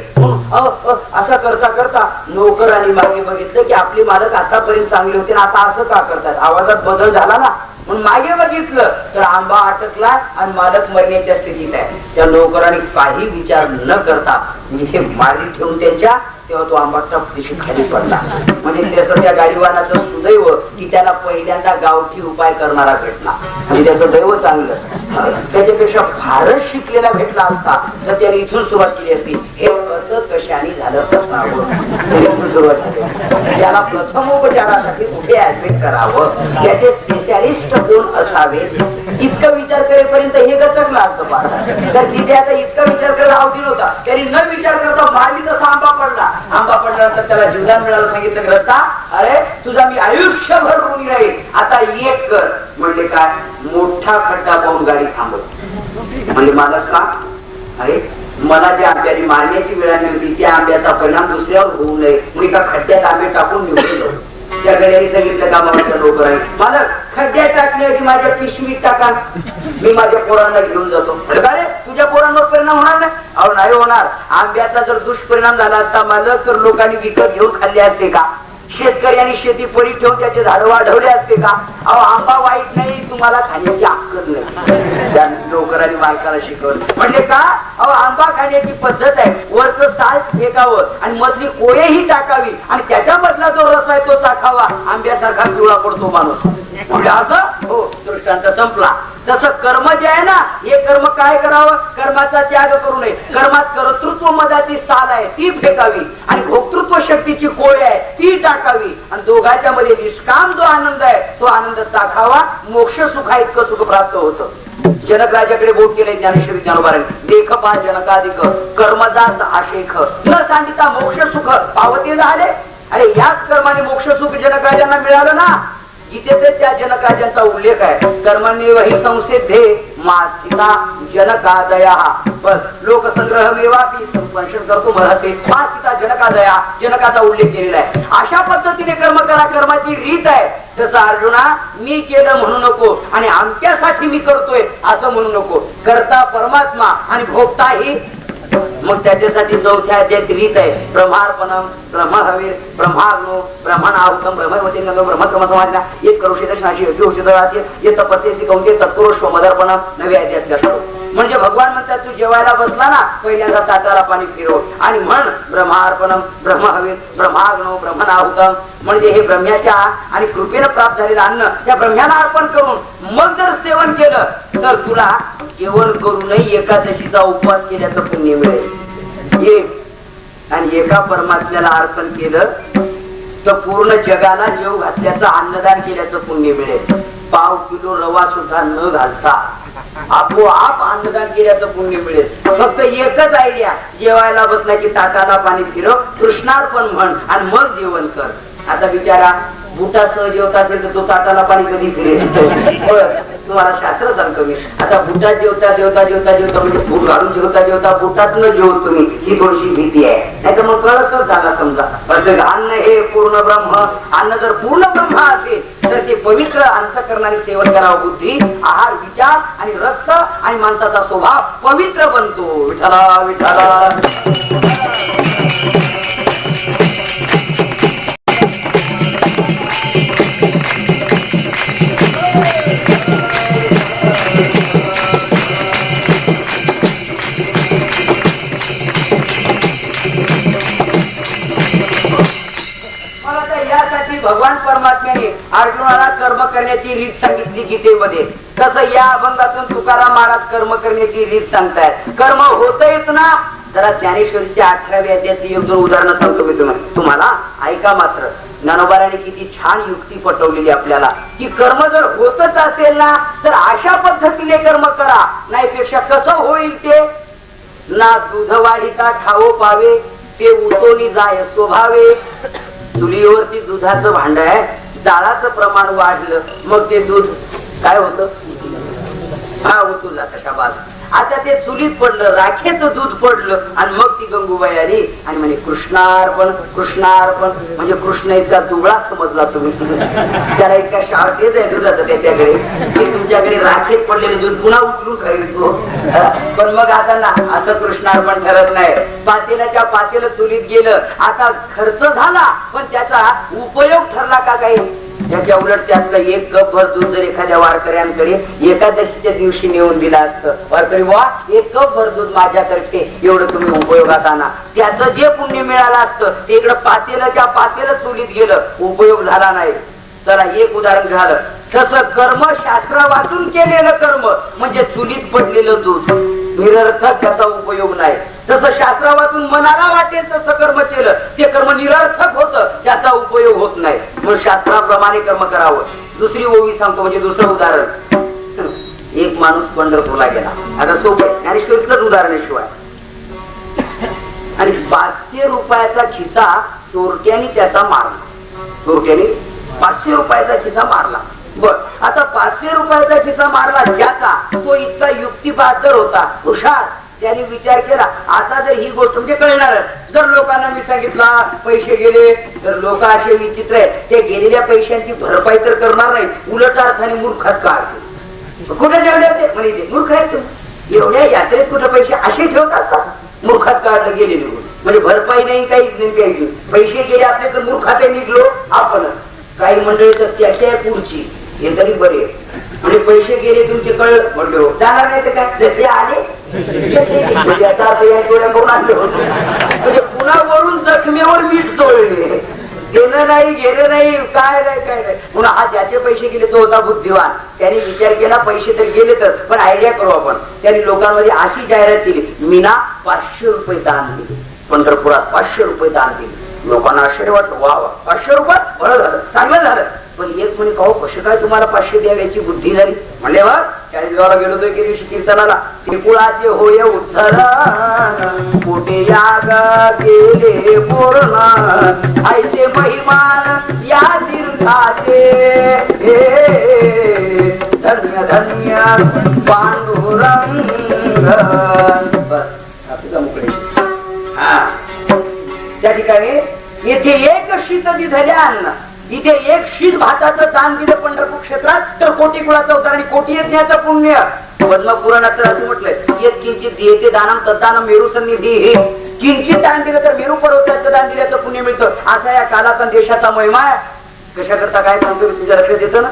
B: असं करता करता नोकरांनी मागे बघितलं की आपले मालक आतापर्यंत चांगले होते ना आता असं का करतात. आवाजात बदल झाला ना, म्हणून मागे बघितलं तर आंबा अटकला आणि मालक मरण्याच्या स्थितीत आहे. त्या नोकरांनी काही विचार न करता इथे मारी ठेवून त्यांच्या, तेव्हा तो आंबा टपदिशी खाली पडला. म्हणजे त्याचं त्या गाडीवानाचं सुदैव की त्याला पहिल्यांदा गावठी उपाय करणारा भेटला, आणि त्याचं दैव चांगलं. त्याच्यापेक्षा फारच शिकलेला भेटला असता तर त्याने इथून सुरुवात केली असती. हे असं कशाने झालं असणार, सुरुवात झाली. त्याला प्रथम उपचारासाठी कुठे ऍडमिट करावं, त्याचे स्पेशालिस्ट कोण असावेत, इतकं विचार करेपर्यंत हे गचकलं असतं पार. तर तिथे आता इतका विचार करायला अवधीन होता, त्यांनी न विचार करता मारली तसा आंबा पडला. आंबा पडल्यानंतर त्याला जीवदान मिळालं. सांगितलं ग्रस्ता अरे तुझा मी आयुष्यभर ऋणी राहील, आता एक कर. म्हणजे काय? मोठा खड्डा पाहून गाडी थांबव. म्हणजे मला का? अरे मला ज्या आंब्याने मारण्याची वेळ आली होती त्या आंब्याचा परिणाम दुसऱ्यावर होऊ नये म्हणून एका खड्ड्यात आंबे टाकून निघून त्या गड्याने सांगितलं का मला नोकर आहे, मला खड्ड्यात टाकण्याआधी माझ्या पिशवीत टाका, मी माझ्या पोरांना घेऊन जातो. अरे तुझ्या पोरांवर परिणाम होणार नाही? अहो नाही होणार. आंब्याचा जर दुष्परिणाम झाला असता मालक तर लोकांनी विकत घेऊन खाल्ले असते का? शेतकऱ्यांनी शेती पडी ठेवून त्याचे झाड वाढवले असते का? अहो आंबा वाईट नाही, तुम्हाला खाण्याची अक्कल नाही. त्या नोकरांनी मालकाला शिकवलं. म्हणजे का? अहो आंबा खाण्याची पद्धत आहे, वरचं साल्ट फेकावं आणि मधली कोयही टाकावी आणि त्याच्यामधला जो रस आहे तो चाखावा, आंब्यासारखा पिवळा पडतो माणूस. म्हणजे असं हो, दृष्टांत संपला. तसं कर्म जे आहे ना, हे कर्म काय करावं? कर्माचा त्याग करू नये. कर्मात कर्तृत्व मदाची साल आहे ती फेकावी आणि भोक्तृत्व शक्तीची कोय आहे ती टाकावी, आणि दोघांच्या मध्ये निष्काम जो आनंद आहे तो आनंद चाखावा. मोक्ष सुखा इतकं सुख प्राप्त होतं. जनक राजाकडे बोट केले ज्ञानेश्वरी ज्ञानोबारांनी. देख पा जनकाधिक कर्मजात आशेख न सांगिता मोक्ष सुख पावते झाले. अरे याच कर्माने मोक्ष सुख जनक राजांना मिळालं ना. गीतेचे त्या जनकाजांचा उल्लेख आहे. कर्मण्ये वही संसिद्धे मा स्थिता जनकादया. बस लोकसंग्रहमेवापि संपंशन करतो महसे मा स्थिता जनकादया. जनकाचा उल्लेख केलेला आहे. अशा पद्धतीने कर्म करा, कर्माची रीत आहे. जसं अर्जुना मी केलं म्हणू नको आणि आमच्यासाठी मी करतोय असं म्हणू नको. करता परमात्मा आणि भोगता ही. मग त्याच्यासाठी चौथ्या अध्यायात रीत आहे. ब्रह्मार्पणम ब्रह्महवीर ब्रह्माग्नो ब्रह्मणाहुतम ब्रह्मवतींगो ब्रह्मक्रम समाजना येत करुषे दर्शनाशी योग्य ये तपस्येसी कौंते तत्पुरुष मदर्पणम. नव्या अध्यायातला श्लोक. म्हणजे भगवान म्हणतात तू जेवायला बसला ना पहिल्यांदा ताटाला पाणी फिरव आणि म्हण ब्रह्मार्पणम ब्रह्महवीर ब्रह्माग्नो ब्रह्मणाहुतम. म्हणजे हे ब्रह्म्याच्या आणि कृपेनं प्राप्त झालेलं अन्न त्या ब्रह्म्याला अर्पण करून मग जर सेवन केलं तर तुला जेवण करूनही एकादशीचा उपवास केल्याचं पुण्य मिळेल. एक आणि एका परमात्म्याला अर्पण केलं तर पूर्ण जगाला जेव घातल्याचं अन्नदान केल्याचं पुण्य मिळेल. पाव किलो रवा सुद्धा न घालता आपोआप अन्नदान केल्याचं पुण्य मिळेल. फक्त एकच आयडिया, जेवायला बसला की ताटाला पाणी फिरव, कृष्णार्पण म्हण आणि मग जेवण कर. आता विचारा बुटासह जेवत असेल तर तो ताटाला पाणी कधी फिरेल. तुम्हाला शास्त्र सांगतो मी. आता बुटात जेवता जेवता जेवता जेवता म्हणजे बूट घालून जेवता जेवता बुटात न जेवतो मी, ही थोडीशी भीती आहे. नाही तर मग कळस झाला समजा. अन्न हे पूर्ण ब्रह्म. अन्न जर पूर्ण ब्रह्म असेल तर ते पवित्र अंतःकरणाने सेवन करावं. बुद्धी, आहार, विचार आणि रक्त आणि माणसाचा स्वभाव पवित्र बनतो. विठ्ठला विठ्ठला. भगवान परमात्म्याने अर्जुनाला कर्म करण्याची रीत सांगितली गीतेमध्ये. तसं या अभंगातून तुकाराम महाराज कर्म करण्याची रीत सांगतायत. कर्म होतच ना. जरा ज्ञानेश्वरीच्या 18व्या अध्यायातली 1-2 उदाहरणं सांगतो मी तुम्हाला. ऐका मात्र. ज्ञानोबाराने किती छान युक्ती पटवलेली आपल्याला की कर्म जर होतच असेल ना तर अशा पद्धतीने कर्म करा. नाहीपेक्षा कसं होईल ते. ना दूध वाढीता ठावो पावे ते उतोनी जाय स्वभावे. चुलीवरती दुधाचं भांड आहे, जाळाचं प्रमाण वाढलं मग ते दूध काय होतं, हा उतून जात शाबास. आता ते चुलीत पडलं, राखेचं दूध पडलं आणि मग ती गंगूबाई आली आणि म्हणे कृष्णार्पण कृष्णार्पण. म्हणजे कृष्ण इतका दुबळा समजला तुम्ही, त्याला इतका शार्टेज आहे दुधाचं त्याच्याकडे की तुमच्याकडे राखेत पडलेले दूध पुन्हा उचलून खाईल तो. पण मग आता ना असं कृष्णार्पण ठरत नाही. पातेल्याच्या पातेलं चुलीत गेलं, आता खर्च झाला पण त्याचा उपयोग ठरला का काही. त्याच्या उलट त्यातलं 1 कप भर दूध जर एखाद्या वारकऱ्यांकडे एकादशीच्या दिवशी नेऊन दिलं असतं, वारकरी वा 1 कप भर दूध माझ्यातर्फे एवढं तुम्ही उपयोगात आणा, त्याचं जे पुण्य मिळालं असतं ते इकडं पातेल्याच्या पातेलं चुलीत गेलं, उपयोग झाला नाही. चला एक उदाहरण झालं. तसं कर्म शास्त्र वाचून केलेलं कर्म म्हणजे चुलीत पडलेलं दूध, निरर्थक, त्याचा उपयोग नाही. तसं शास्त्र वाचून मनाला वाटेल तसं कर्म केलं ते कर्म निरर्थक होतं, त्याचा उपयोग होत नाही. म्हणून शास्त्राप्रमाणे कर्म करावं. दुसरी ओवी सांगतो म्हणजे दुसरं उदाहरण. एक माणूस पंढरपूरला गेला. आता सोपं ज्ञानेश्वरीतलंच उदाहरण शिवाय. आणि 500 रुपयाचा खिसा चोरट्याने त्याचा मारला. चोरट्याने 500 रुपयाचा खिसा मारला. बर, आता 500 रुपयाचा खिसा मारला ज्याचा, तो इतका युक्तिबद्ध होता, हुशार. त्याने विचार केला आता जर ही गोष्ट म्हणजे कळणार, जर लोकांना मी सांगितला पैसे गेले तर लोक असे विचित्र आहे, ते गेलेल्या पैशांची भरपाई तर करणार नाही, उलट अर्थाने मूर्खात काढते. कुठे ठेवले असे म्हणजे मूर्ख आहे तुम्ही, एवढ्या यात्रेत कुठे पैसे असे ठेवत असतात. मूर्खात काढलं गेले निघून, म्हणजे भरपाई नाही, काहीच नाही, काहीच नाही. पैसे गेले आपले तर मूर्खात निघलो आपण. काही मंडळी तर त्याच्या पुढची हे तरी बरे, म्हणजे पैसे गेले तुमचे कळलं म्हणलो जाणार नाही तर काय, जसे आले म्हणजे आता म्हणजे पुन्हा वरून जखमेवर मीठ चोळले. देणं नाही घेणं नाही, काय नाही काय नाही. पुन्हा हा ज्याचे पैसे गेले तो होता बुद्धिवान. त्याने विचार केला पैसे तर गेले तर पण आयडिया करू आपण. त्याने लोकांमध्ये अशी जाहिरात केली, मीना 500 रुपये दान दिले, पंढरपुरात 500 रुपये दान दिले. लोकांना आश्चर्य वाटलं, वा वा 500 रुपये बरं झालं, चांगलं झालं. पण एक म्हणे का कसे काय तुम्हाला 500 द्याव्याची बुद्धी झाली. म्हणले बघ 40 गावाला गेलो तो एके दिवशी कीर्तनाला, ते कुळाचे होय उद्धरण कुठे याग गेले पूर्ण ऐसे महिमान या तीर्थाचे धन्य धन्य पांडुरंग. त्या ठिकाणी येथे एक शीत दिधल्या अन्न, इथे 1 शीत भाताचं दान दिलं पंढरपूर क्षेत्रात तर कोटी कुळाचं होतं आणि कोटी यज्ञाचं पुण्य. पद्मपुराणात तर असं म्हटलंय, येत किंचित देते दानम तद्दानम मेरू सन्निधी. किंचित दान दिलं तर मेरू पर्वताचं दान दिल्याचं पुण्य मिळतं. असा या कालाचा देशाचा महिमा आहे. कशा करता काय सांगतो मी, तुझ्या लक्षात येतं ना.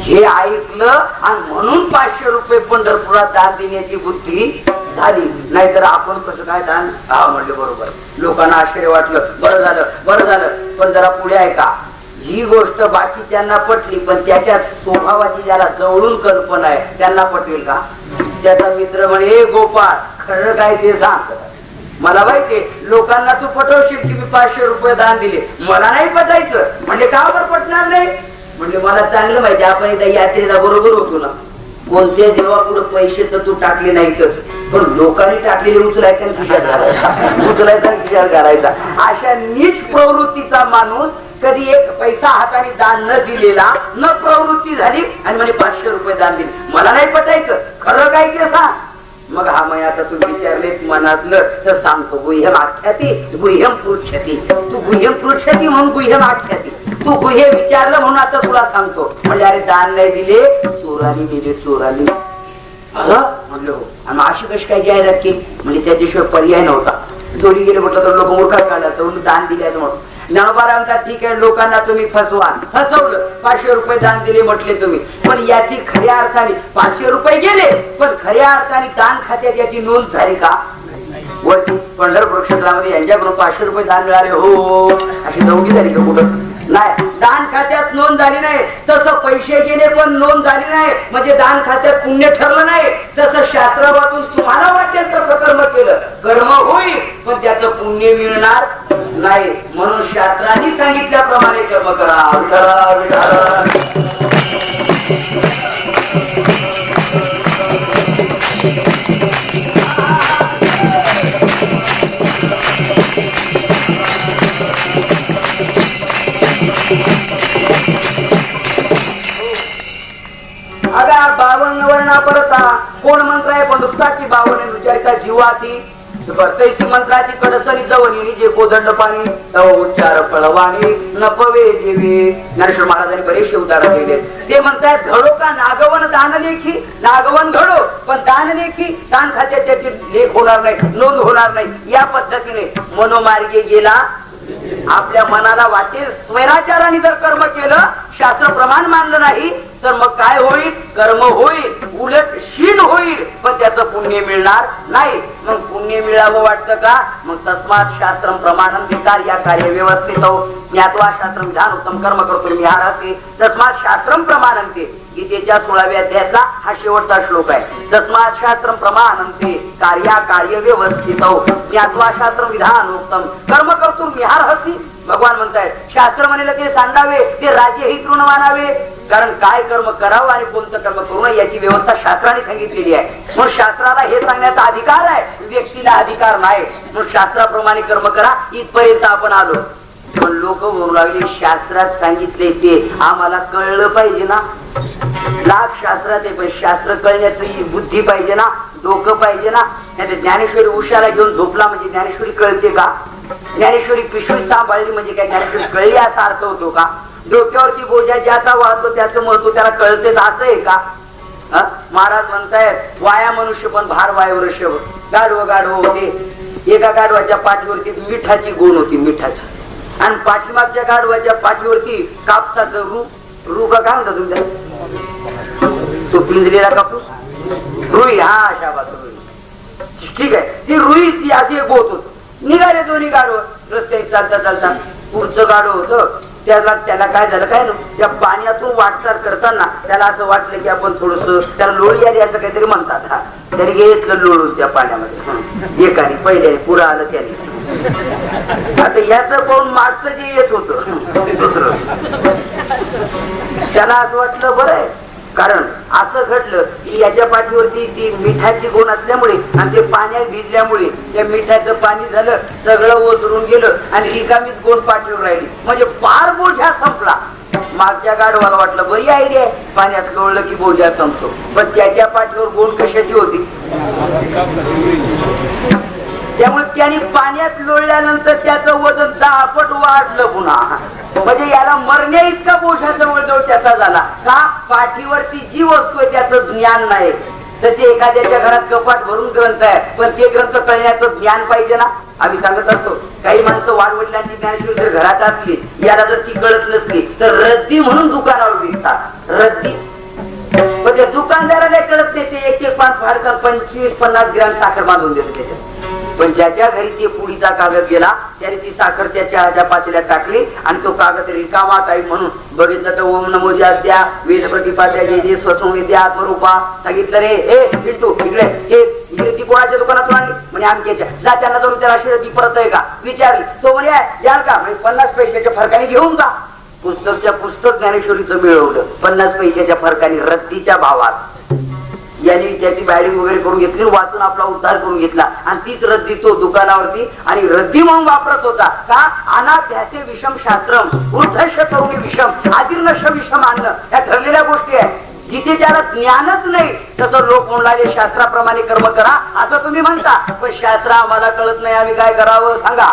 B: हे ऐकलं आणि म्हणून 500 रुपये पंढरपुरात दान देण्याची बुद्धी झाली. नाहीतर आपण कसं काय दान, हा म्हणले बरोबर. लोकांना आश्चर्य वाटलं, बरं झालं बरं झालं. पण जरा पुढे ऐका, ही गोष्ट बाकीच्यांना पटली पण त्याच्या स्वभावाची ज्याला जवळून कल्पना आहे त्यांना पटेल का. त्याचा मित्र म्हणे गोपाळ खरं काय ते सांग, मला माहितीये लोकांना तू पटवशील की मी 500 रुपये दान दिले, मला नाही पटायचं. म्हणजे का बरं पटणार नाही. म्हणजे मला चांगलं माहिती आपण इथं यात्रेला बरोबर होतो ना, कोणत्या देवापुढे पैसे तर तू टाकले नाहीतच, पण लोकांनी टाकलेले उचलायचा आणि खिशात घालायचा, उचलायचा आणि खिशात घालायचा. अशा नीच प्रवृत्तीचा माणूस कधी एक पैसा हाताने दान न दिलेला, न प्रवृत्ती झाली आणि म्हणे 500 रुपये दान दिले. मला नाही पटायचं, खरं काय ते सांग. मग हा मग आता तू विचारलेच मनातलं तर सांगतो. गुह्यम आख्याती गुह्यम पृच्छती. तू गुह्यम पृच्छती म्हणून गुह्यम आख्याती. तू गुह्य विचारलं म्हणून आता तुला सांगतो. म्हणजे अरे दान नाही दिले, चोराली दिले, चोराली म्हणलं हो. आणि अशी कशी काय जाहिरात केली म्हणजे त्याच्याशिवाय पर्याय नव्हता. चोरी गेले म्हटलं तर लोक मूर्खात काढला तर दान दिल्याचं म्हणून. ज्ञानोबा म्हणतात ठीक आहे, लोकांना तुम्ही फसवा, फसवलं, 500 रुपये दान दिले म्हटले तुम्ही, पण याची खऱ्या अर्थाने 500 रुपये गेले, पण खऱ्या अर्थाने दान खात्यात याची नोंद झाली का? वरती पंढरपूर क्षेत्रामध्ये यांच्याकडून 500 रुपये दान मिळाले हो अशी दौडी झाली का कुठं? नाही, दान खात्यात नोंद झाली नाही. तसं पैसे गेले पण नोंद झाली नाही म्हणजे दान खात्यात पुण्य ठरलं नाही. तसं शास्त्रावातून तुम्हाला वाटेल तसं कर्म केलं, कर्म होईल पण त्याचं पुण्य मिळणार नाही. म्हणून शास्त्रांनी सांगितल्याप्रमाणे कर्म करा. विठ्ठल विठ्ठल. अगा 52 वर्णा परता कोण मंत्र आहे पण दुसरा की 52 विचारिता जीवाती परतैसी मंत्राची कडसणी जवणी जे कोदंड पाणी तव उच्चार फळवाणी नपवे जेवे. ज्ञानेश्वर महाराजांनी बरेचसे उदाहरण दिले. ते म्हणतात घडो का नागवन दान लेखी, नागवन घडो पण दान लेखी, दान खात्यात त्याची लेख होणार नाही, नोंद होणार नाही. या पद्धतीने मनोमार्गे गेला. आपल्या मनाला वाटेल स्वैराचाराने जर कर्म केलं, शास्त्र प्रमाण मानलं नाही तर मग काय होईल? कर्म होईल, उलट शीण होईल, पण त्याचं पुण्य मिळणार नाही. मग पुण्य मिळावं वाटतं का? मग तस्मात शास्त्रम प्रमाणम बेकार या कार्य व्यवस्थित ज्ञात्वा शास्त्र विधान उत्तम कर्म करतो मी असे. तस्मात शास्त्रम प्रमाणम ते गीतेच्या 16व्या अध्यायातला हा शेवटचा श्लोक आहे. तस्मात शास्त्रम प्रमाणम ते कार्या कार्य व्यवस्थित ज्ञात्वा शास्त्र विधान उत्तम कर्म करतो मी हसी. भगवान म्हणतायत शास्त्र म्हणेल ते सांगावे, ते राज्य ही तृण मानावे. कारण काय कर्म करावं आणि कोणतं कर्म करू नये याची व्यवस्था शास्त्राने सांगितलेली आहे. म्हणून शास्त्राला हे सांगण्याचा अधिकार आहे, व्यक्तीला अधिकार नाही. म्हणून शास्त्राप्रमाणे कर्म करा. इथपर्यंत आपण आलो. पण लोक म्हणू लागले शास्त्रात सांगितले ते आम्हाला कळलं पाहिजे ना. लाख शास्त्रात आहे पण शास्त्र कळण्याची बुद्धी पाहिजे ना, डोकं पाहिजे ना. नाही ज्ञानेश्वरी उशाला घेऊन झोपला म्हणजे ज्ञानेश्वरी कळते का? ज्ञानेश्वरी पिशवी सांभाळली म्हणजे काय ज्ञानेश्वरी कळली असा अर्थ होतो का? डोक्यावरती बोजा ज्याचा वाहतो त्याचं महत्व त्याला कळतेच असं आहे का? महाराज म्हणतायत वाया मनुष्य पण भार वाय वृषभ. गाढव गाढव होते. एका गाढवाच्या पाठीवरती मिठाची गोण होती, मिठाची. आणि पाठीमागच्या गाढवाच्या पाठीवरती कापसाचं रू का काय म्हणता तुमच्या तो पिंजलेला कापूस रुई. हा शाबास रुई. ठीक आहे, ती रुईची अशी एक गोत होत. निघाले दोन्ही गाढव रस्त्याने चालता चालता. पुढचं गाढव होतं त्याला काय झालं काय ना, त्या पाण्यातून वाटचाल करताना त्याला असं वाटलं की आपण थोडस त्याला लोळी आली असं काहीतरी म्हणतात. हा त्याने घेतलं लोळून त्या पाण्यामध्ये. एकाने पहिल्याने पुढं आलं त्याने. आता याच पाहून मागचं जे येत होत दुसरं त्याला असं वाटलं बरं आहे. कारण असं घडलं की याच्या पाठीवरती ती मिठाची गोण असल्यामुळे आणि ते पाण्यात भिजल्यामुळे त्या मिठाचं पाणी झालं, सगळं ओसरून गेलं आणि रिकामीच गोण पाठीवर राहिली. म्हणजे पार बोजा संपला. मागच्या गाढवाला वाटलं बरी आयडिया आहे, पाण्यात लोळलं की बोजा संपतो. पण त्याच्या पाठीवर गोण कशाची होती? त्यामुळे त्याने पाण्यात लोळल्यानंतर त्याचं वजन 10 पट वाढलं पुन्हा. म्हणजे याला मरण्या इतका बोजा जवळजवळ त्याचा झाला. का? पाठीवरती जी वस्तू आहे त्याचं ज्ञान नाही. तसे एखाद्याच्या घरात कपाट भरून ग्रंथ आहे पण ते ग्रंथ कळण्याचं ज्ञान पाहिजे ना. आम्ही सांगत असतो काही माणसं वाडवडिलांची ज्ञानेश्वरी जर घरात असली, याला जर ती कळत नसली तर रद्दी म्हणून दुकानावर विकतात. रद्दी. पण त्या दुकानदाराला कळत नाही. ते एक पान फाडतात, 25-50 ग्रॅम साखर बांधून देते त्याच्यात. पण ज्याच्या घरी ते पुडीचा कागद गेला त्याने ती साखर त्याच्या पातेल्यात टाकली आणि तो कागद रिकामा काही म्हणून बघितलं तर ओम नमो द्या वेद प्रतिपाद्या जे स्वस्म विद्या आत्मरूपा सांगितलं रे. ए पिंटू इकडे ती कोणाच्या दुकानातून आणली म्हणे आमच्याच्या. जा त्यांना जाऊन त्याला आशीर्वाद ती परत आहे का विचारली. तो म्हणे द्याल का? म्हणजे 50 पैशाच्या फरकाने घेऊन जा. पुस्तक ज्ञानेश्वरीचं मिळवलं 50 पैशाच्या फरकाने रद्दीच्या भावात. ज्यांनी त्याची बॅडिंग वगैरे करून घेतली, वाचून आपला उद्धार करून घेतला आणि तीच रद्दी तो दुकानावरती आणि रद्दी म्हणून वापरत होता. का अनाभ्यासे विषम शास्त्रम वृद्धश्य तरुणी विषम आजीर्णश विषम आणलं, या ठरलेल्या गोष्टी आहेत. जिथे ज्याला ज्ञानच नाही तसं लोक म्हणले शास्त्राप्रमाणे कर्म करा असं तुम्ही म्हणता, पण शास्त्र आम्हाला कळत नाही, आम्ही काय करावं सांगा.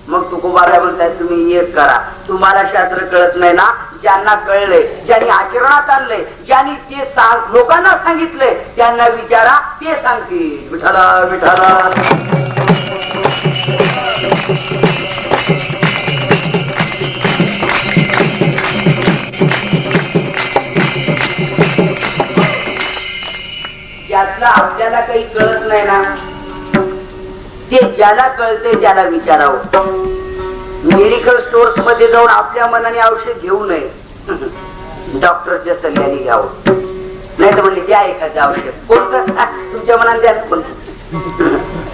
B: मग तुकोबाराय म्हणताय तुम्ही एक करा, तुम्हाला शास्त्र कळत नाही ना, ज्यांना कळलंय, ज्यांनी आचरणात आणलंय, ज्यांनी ते लोकांना सांगितलंय त्यांना विचारा, ते सांगतील. विठाला विठाला ज्यातलं आपल्याला काही कळत नाही ना, ते ज्याला कळते त्याला विचारावं. मेडिकल स्टोर्स मध्ये जाऊन आपल्या मनाने औषध घेऊ नये, डॉक्टरच्या सल्ल्याने घ्यावं. नाही तर म्हणले द्या एखादं औषध, कोणतं तुमच्या मनाने द्या,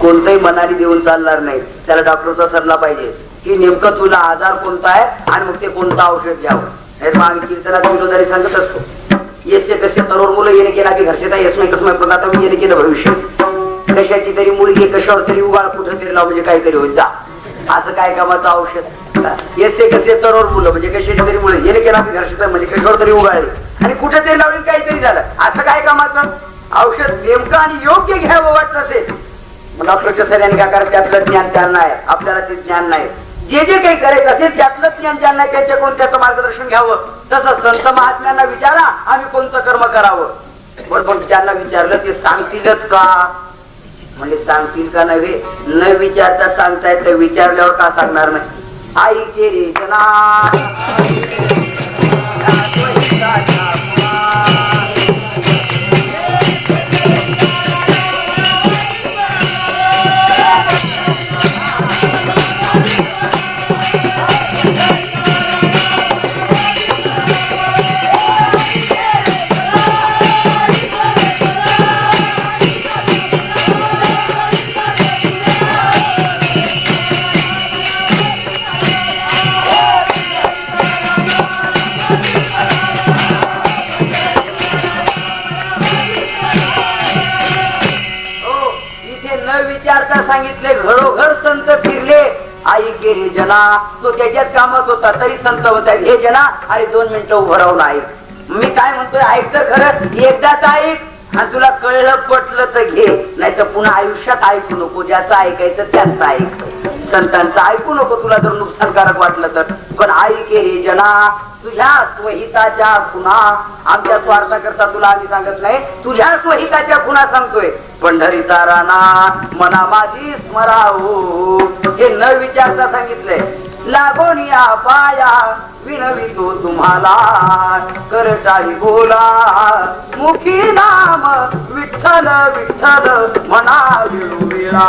B: कोणतंही मनाने देऊन चालणार नाही, त्याला डॉक्टरचा सल्ला पाहिजे की नेमकं तुला आजार कोणता आहे आणि मग ते कोणतं औषध घ्यावं. नाही मग कीर्तनात विरोधारी सांगत असतो, येसे कसे तरुण मुलं येणे केला की घरचे येसमय कसमय प्रकाता मी येणे केलं भविष्य, कशाची तरी मुलगी कशावर तरी उगाळ कुठं तरी लाव म्हणजे काहीतरी होईल जा, असं काय कामाचं औषध. येसे कसे तरुण मुलं म्हणजे कशाची तरी मुलं येणे केला की घरचे म्हणजे कशावर तरी उगाळले आणि कुठं तरी लावली काहीतरी झालं, असं काय कामाचं औषध नेमकं आणि योग्य घ्यावं वाटत असेल. डॉक्टरच्या सल्ल्याने काय करा, त्यातलं ज्ञान त्यांना आहे, आपल्याला ते ज्ञान नाही. जे जे काही करायचं असेल त्यातलं ज्ञान ज्यांना त्याच्याकडून त्याचं मार्गदर्शन घ्यावं. तसं संत महात्म्यांना विचारा आम्ही कोणतं कर्म करावं, पण ज्यांना विचारलं ते सांगतीलच का, म्हणजे सांगतील का नव्हे, न विचारता सांगतायत तर विचारल्यावर का सांगणार नाही. आई के रे जना सांगितले. घरोघर संत फिरले, आई गेले जना, तो त्याच्यात कामात होता तरी संत होता. हे जना अरे 2 मिनिटं उभं राहून ऐक, मी काय म्हणतोय ऐक तर खरं, एकदाच ऐक आणि तुला कळलं पटलं तर घे, नाही तर पुन्हा आयुष्यात ऐकू नको. ज्याचं ऐकायचं त्यांचं ऐक, संतांचं ऐकू नको तुला जर नुकसानकारक वाटलं तर. पण आई के रे जना, तुझ्या स्वहिताच्या खुणा, आमच्या स्वार्थाकरता तुला आम्ही सांगत नाही, तुझ्या स्वहिताच्या खुणा सांगतोय. पंढरीचा राणा मना माझी स्मरावो, हे न विचारता सांगितलंय. लागोनिया पाया विनवितो तुम्हाला, करटाळी बोला मुखी नाम विठ्ठल विठ्ठल म्हणा विळुविळा,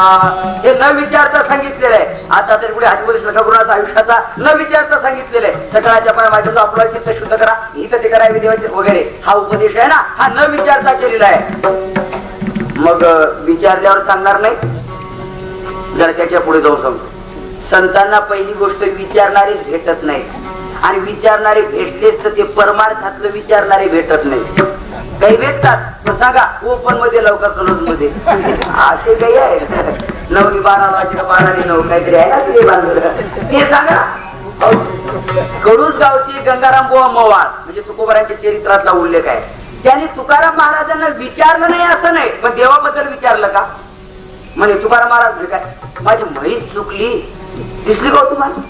B: हे न विचारता सांगितलेलं आहे. आता तरी पुढे हातवरीस नकापुराचा आयुष्याचा न विचारता सांगितलेलं आहे. सकाळच्या पाय माझ्या आपला चित्त शुद्ध करा, इथं ते करावे देवाचे वगैरे, हा उपदेश आहे ना, हा न विचारता केलेला आहे. मग विचारल्यावर सांगणार नाही, जरा त्याच्या पुढे जाऊन सांगतो. संतांना पहिली गोष्ट विचारणारे भेटत नाही, आणि विचारणारे भेटलेच तर ते परमार्थातलं विचारणारे भेटत नाही. काही भेटतात सांगा ओपन मध्ये लवकर क्लोज मध्ये, असे काही आहे 9 12 वाजता 12 9 काहीतरी आहे ना ते बांधलं, ते सांगा. कडूस गावची गंगाराम बुवा मवाळ म्हणजे तुकोबारांच्या चरित्रातला उल्लेख आहे. त्यांनी तुकाराम महाराजांना विचारलं नाही असं नाही, पण देवाबद्दल विचारलं का. म्हणजे तुकाराम महाराज काय माझी म्हैस चुकली दिसली का तुम्हाला,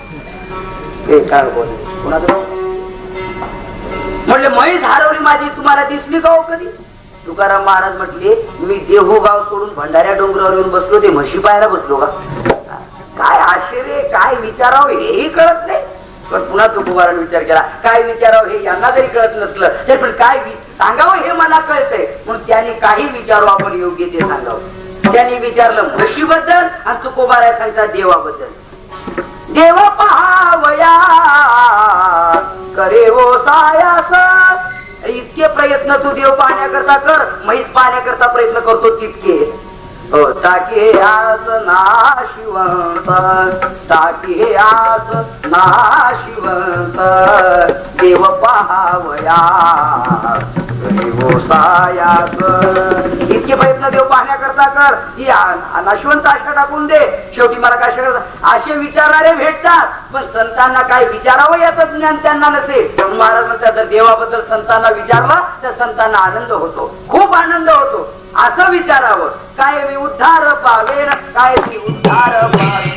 B: हे काय बोल म्हटले म्हैस हरवली माझी तुम्हाला दिसली का हो कधी. तुकाराम महाराज म्हटले मी देहू गाव सोडून भंडाऱ्या डोंगरावर येऊन बसलो, ते म्हशी पाहायला बसलो का. काय आश्चर्य, काय विचारावं हेही कळत नाही. पण पुन्हा तुकोबारांनी विचार केला काय विचारावं हे यांना जरी कळत नसलं तरी पण काय सांगावं हे मला कळतंय, म्हणून त्याने काही विचारू आपण योग्य ते सांगावं. त्यांनी विचारलं म्हशीबद्दल आणि तुकोबाराय सांगतात देवाबद्दल. देव पहावया करे ओ सायास, इतके प्रयत्न तू देव पाहण्याकरता कर, म्हैस पाहण्याकरता प्रयत्न करतो तितके. ताकी आस नाशिवंत, ताकी आस नाशिवंत, देव पहावया देव सायास. इतके प्रयत्न देव पाहण्याकरता कर की नाशवंत आशा टाकून दे. शेवटी मला काय शिकायचं असे विचारणारे भेटतात पण संतांना काय विचारावं याचं ज्ञान त्यांना नसेल. महाराज म्हणतात जर देवाबद्दल संतांना विचारलं तर संतांना आनंद होतो, खूप आनंद होतो. असं विचारावं काय मी उद्धार पावेन, काय मी उद्धार पावेन.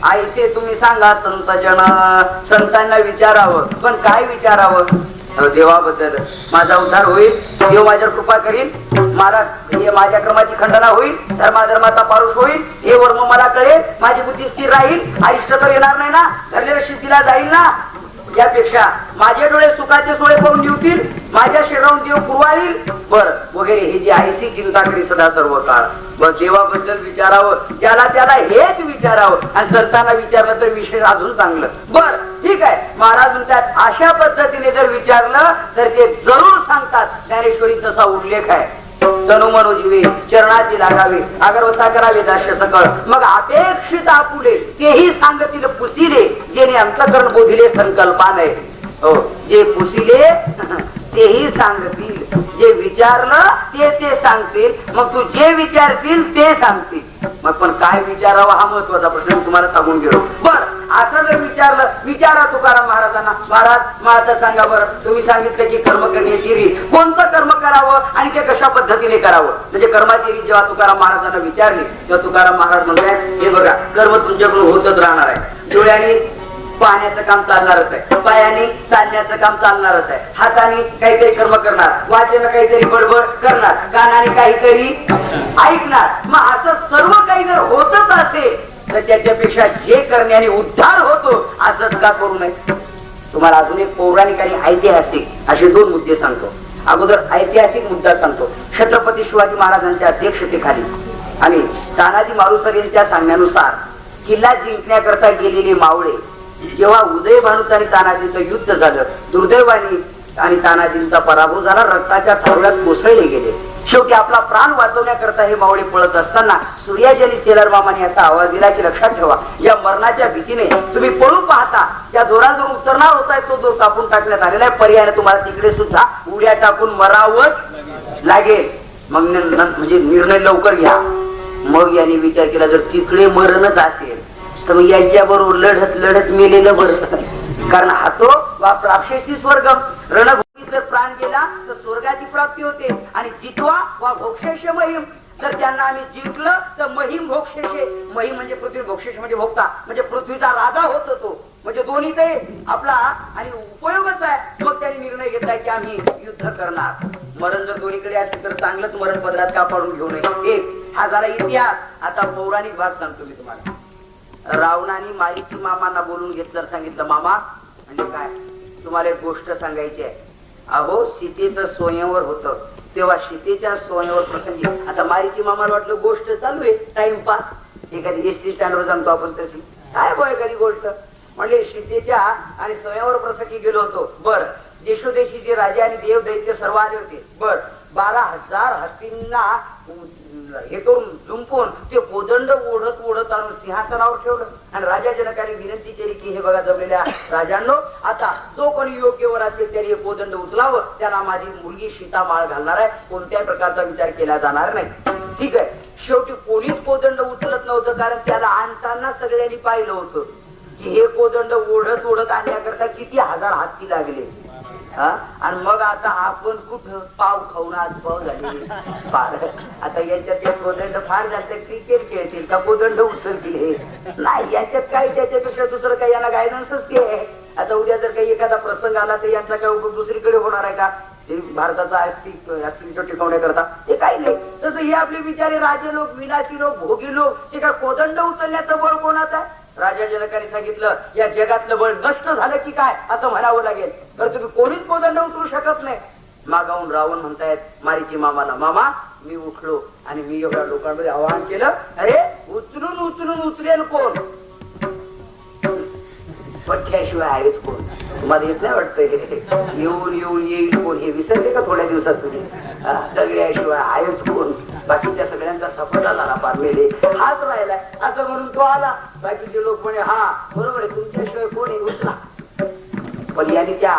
B: आईचे तुम्ही सांगा संत जन. संतांना विचारावं पण काय विचारावं. देवाबद्दल माझा उद्धार होईल, देव माझ्यावर कृपा करील, मला माझ्या कर्माची खंडना होईल, धर्माधर्माचा पारुष होईल, हे वर्म मला कळेल, माझी बुद्धी स्थिर राहील, अरिष्ट तर येणार नाही ना, धरलेल्या सिद्धीला जाईल ना. यापेक्षा माझे डोळे सुखाचे सोळे पाहून जीवतील, माझ्या शरीरावरून देव कुरवाळील बर वगैरे हे जी आईची चिंता करी सदा सर्व काळ. व देवाबद्दल विचारावं, ज्याला त्याला हेच विचारावं आणि संतांना विचारलं तर विशेष अजून चांगलं. बर ठीक आहे. महाराज म्हणतात अशा पद्धतीने जर विचारलं तर ते जरूर सांगतात. ज्ञानेश्वरी तसा उल्लेख आहे. तनु मनो जीवे चरणाची लागावे, अगरवत्ता करावे दास्य सकळ, मग अपेक्षित आपुले तेही सांगतील पुसिले, जेणे अंतकरण बोधिले संकल्पाने. हो, जे पुसिले तेही सांगतील, जे विचारलं ते सांगतील. मग तू जे विचारशील ते सांगतील. मग पण काय विचारावं हा महत्वाचा प्रश्न मी तुम्हाला सांगून गेलो. बर असं जर विचारलं, विचारा तुकाराम महाराजांना, महाराज मला सांगा बरं, तुम्ही सांगितलं की कर्म करण्याची रीत, कोणतं कर्म करावं आणि ते कशा पद्धतीने करावं. म्हणजे कर्माची रीत जेव्हा तुकाराम महाराजांना विचारली तेव्हा तुकाराम महाराज म्हणतात हे बघा कर्म तुमच्याकडून होतच राहणार आहे. डोळ्याने पाहण्याचं काम चालणारच आहे, पायाने चालण्याचं काम चालणारच आहे, हाताने काहीतरी कर्म करणार, वाचन काहीतरी बडबड करणार, कानाने काहीतरी ऐकणार. मग असं सर्व काही जर होतच असेल तर त्याच्यापेक्षा जे करण्याने उद्धार होतो असंच का करू नये. तुम्हाला अजून एक पौराणिक आणि ऐतिहासिक असे दोन मुद्दे सांगतो. अगोदर ऐतिहासिक मुद्दा सांगतो. छत्रपती शिवाजी महाराजांच्या अध्यक्षतेखाली आणि तानाजी मालुसरे यांच्या सांगण्यानुसार किल्ला जिंकण्याकरता गेलेले मावळे जेव्हा उदयभानूत आणि तानाजींचं युद्ध झालं, दुर्दैवाने आणि तानाजींचा पराभव झाला, रक्ताच्या थारोळ्यात कोसळले गेले. शेवटी आपला प्राण वाचवण्याकरता हे मावळे पळत असताना सूर्याजी सेलर मामाने असा आवाज दिला की लक्षात ठेवा, या मरणाच्या भीतीने तुम्ही पळून पाहता, ज्या जोरात जो उतरणार होता तो जोर कापून टाकण्यात आलेला आहे, पर्यायाने तुम्हाला तिकडे सुद्धा उड्या टाकून मरावंच लागेल. मग म्हणजे निर्णय लवकर घ्या. मग यांनी विचार केला जर तिकडे मरणच असेल तर मग यांच्या बरोबर लढत लढत मेलेलं बरं. कारण हातो वा प्राप्शेशी स्वर्गम, रणभूमीत जर प्राण गेला तर स्वर्गाची प्राप्ती होते आणि जितवा वा भोक्षेश महिम, जर त्यांना आम्ही जिंकलं तर महिम भोक्षेशे, महिम म्हणजे पृथ्वी, भोक्षेश म्हणजे भोगता, म्हणजे पृथ्वीचा राजा होतो तो. म्हणजे दोन्ही ते आपला आणि उपयोगच आहे. मग त्यांनी निर्णय घेतलाय की आम्ही युद्ध करणार. मरण जर दोन्हीकडे असेल तर चांगलंच मरण पदरात का पाडून घेऊ नये. एक हा झाला इतिहास. आता पौराणिक भाग सांगतो मी तुम्हाला. रावणाने मारीची मामांना बोलून घेतलं, सांगितलं मामा म्हणजे काय, तुम्हाला एक गोष्ट सांगायची आहे. अहो सीतेचं स्वयंवर होतं, तेव्हा सीतेच्या स्वयंवर प्रसंगी आता मारीची मामाला वाटलं गोष्ट चालू आहे टाइमपास, एखादी एसटी स्टँडवर सांगतो आपण तशी काय बो एखादी गोष्ट. म्हणजे सीतेच्या आणि स्वयंवर प्रसंगी गेलो होतो. बर देशोदेशीचे राजे आणि देव दैत्य सर्व आले होते. बर 12,000 हत्तींना हे करून जुंपून ते कोदंड ओढत ओढत आणून सिंहासनावर ठेवलं आणि राजा जनकाने विनंती केली की हे बघा जमलेल्या राजांनो, आता जो कोणी योग्य वर असेल त्याने हे कोदंड उचलावं, त्याला माझी मुलगी सीता माळ घालणार आहे, कोणत्याही प्रकारचा विचार केला जाणार नाही. ठीक आहे. शेवटी कोणीच कोदंड उचलत नव्हतं, कारण त्याला आणताना सगळ्यांनी पाहिलं होतं की हे कोदंड ओढत ओढत आणण्याकरता किती हजार हत्ती लागले. आणि मग आता आपण कुठं पाव खाऊन आज पाव झाले. आता याच्यात ते कोदंड फार जास्त क्रिकेट खेळतील का कोदंड उचलतील नाही, याच्यात काय त्याच्यापेक्षा दुसरं काही यांना गायडन्सच ते आहे. आता उद्या जर काही एखादा प्रसंग आला तर यांचा काय उपयोग दुसरीकडे होणार आहे का. ते भारताचा अस्तित्व टिकवण्याकरता ते काही नाही. तसं हे आपले बिचारे राजे लोक, विलासी लोक, भोगी लोक, ते काय कोदंड उचलण्याचं बळ कोणाचं आहे? राजा जनकाने सांगितलं या जगातलं बळ नष्ट झालं की काय असं म्हणावं लागेल, तर तुम्ही कोणीच कोदंड उचलू शकत नाही. मागाहून रावण म्हणतायत मारीची मामाला, मामा मी उठलो आणि मी एवढ्या लोकांमध्ये आवाहन केलं, अरे उचलून उचलून उचलेल कोण? पठ्याशिवाय आहेच कोण? तुम्हाला येत नाही वाटतंय? येऊन येऊन येईल कोण हे विसरले का थोड्या दिवसात तुम्ही? दगड्याशिवाय आहेच कोण? बाकीच्या सगळ्यांचा सफरला झाला पार मेले, हाच राहिलाय असं म्हणून तो आला. बाकीचे लोक म्हणे हा बरोबर आहे, तुमच्याशिवाय कोण आहे उचला. पण याने त्या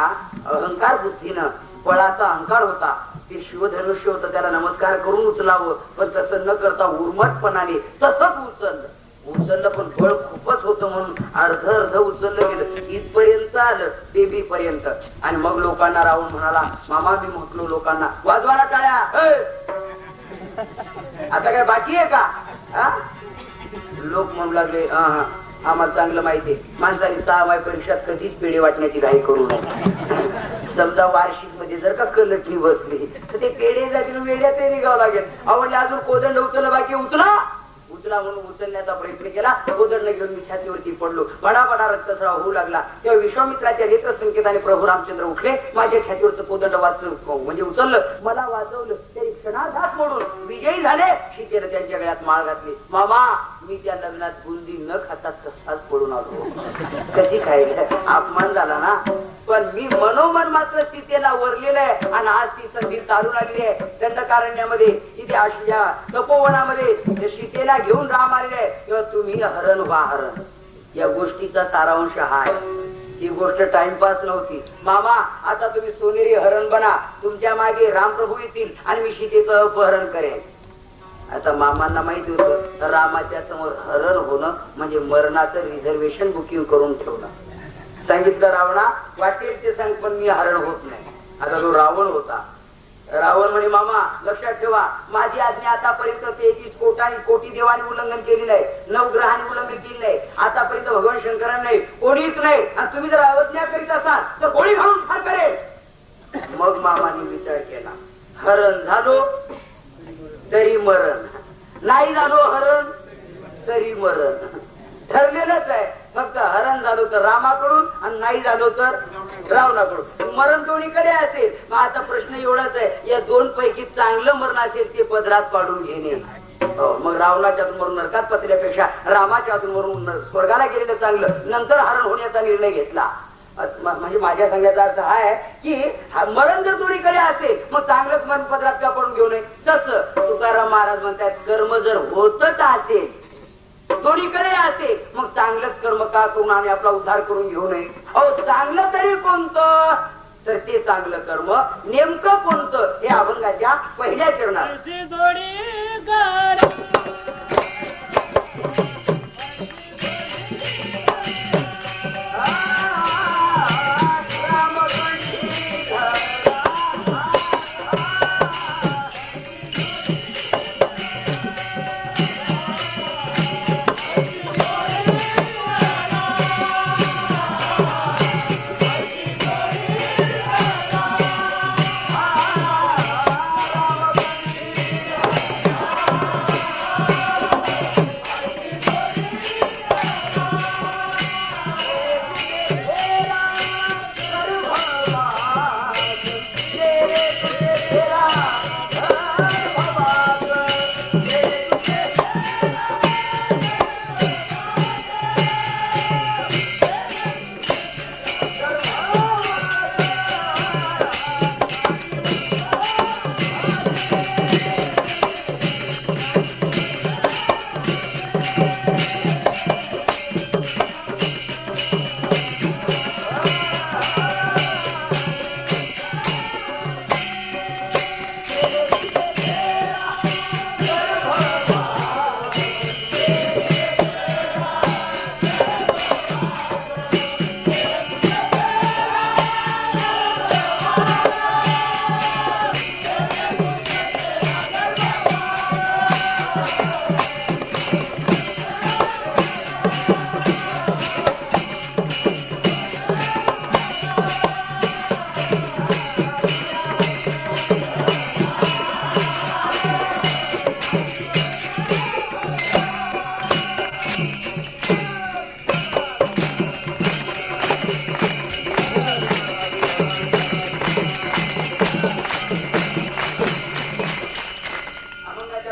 B: अहंकार बुद्धीनं, बळाचा अहंकार होता, ते शिवधनुष्य होतं, त्याला नमस्कार करून उचलावं, पण तसं न करता उर्मटपणाने तसंच उचललं पण बळ खूपच होतं म्हणून अर्ध उचललं गेलं, इथपर्यंत आलं बेबी पर्यंत. आणि मग लोकांना राहून म्हणाला, मामा मी म्हटलो लोकांना वाजवाला टाळ्या, आता काय बाकी आहे का? लोक म्हणू लागले आम्हाला चांगलं माहितीये, माणसाने 6 माय परीक्षात कधीच पेढे वाटण्याची घाई करू नये. समजा वार्षिक मध्ये जर का कलटणी बसली तर ते पेढे जातील, वेड्यात निघावं लागेल. आवडले अजून कोदंड उचललं बाकी, उचला म्हणून उचलण्याचा प्रयत्न केला. कोदंड घेऊन मी छातीवरती पडलो, बडा रक्तस्राव होऊ लागला. तेव्हा विश्वामित्राच्या नेत्र संकेताने प्रभू रामचंद्र उठले, माझ्या छातीवरचं कोदंड म्हणजे उचललं, मला वाचवलं. तरी क्षणार्धात मोडून विजयी झाले. सीतेने त्यांच्या गळ्यात माळ घातली. मामा मी त्या लग्नात बुंदी न खाता तसाच पडून आलो. कशी खायला अपमान झाला ना, पण मी मनोमन मात्र सीतेला वरलेलं आहे. आणि आज ती संधी चालून आलेली आहे. दंडकारण्यामध्ये इथे आशिया तपोवनामध्ये सीतेला घेऊन राम आलेले आहे, तेव्हा तुम्ही हरण व्हा हरण. या गोष्टीचा सारांश हा आहे. ही गोष्ट टाइमपास नव्हती. मामा आता तुम्ही सोनेरी हरण बना, तुमच्या मागे रामप्रभू येतील आणि मी सीतेचं अपहरण करेन. आता मामांना माहिती होतं रामाच्या समोर हरण होणं म्हणजे मरणाचं रिझर्वेशन बुकिंग करून ठेवणं. सांगितलं रावणा वाटेल ते सांग पण मी हरण होत नाही. आता तो रावण होता. रावण म्हणे मामा लक्षात ठेवा, माझी आज्ञा आतापर्यंत 33 कोटी देवांनी उल्लंघन केलेलं आहे, 9 ग्रहांनी उल्लंघन केलेलं आहे. आतापर्यंत भगवान शंकरांनी नाही, कोणीच नाही. आणि तुम्ही जर अवज्ञा करीत असाल तर गोळी घालून ठार करेल. मग मामाने विचार केला, हरण झालो तरी मरण, नाही झालो हरण तरी मरण. ठरलेलंच आहे. फक्त हरण झालो तर रामाकडून आणि नाही झालो तर रावणाकडून. मरण दोन्हीकडे असेल. मग आता प्रश्न एवढाच आहे, या 2 पैकी चांगलं मरण असेल ते पदरात पाडून घेणे. मग रावणाच्या हातून मरून नरकात पसरण्यापेक्षा रामाच्या हातून मरून स्वर्गाला गेलेलं चांगलं. नंतर हरण होण्याचा निर्णय घेतला. म्हणजे माझ्या सांगण्याचा अर्थ हा आहे की मरण जर दोन्हीकडे असेल मग चांगलंच मरण पदरात का पडून घेऊ नये. तसं तुकाराम महाराज म्हणतात, कर्म जर होतच असेल दोन्हीकडे असेल मग चांगलंच कर्म का करून आणि आपला उद्धार करून घेऊ नये. अहो चांगलं तरी कोणतं, तर ते चांगलं कर्म नेमकं कोणतं हे अभंगाच्या पहिल्या चरणात.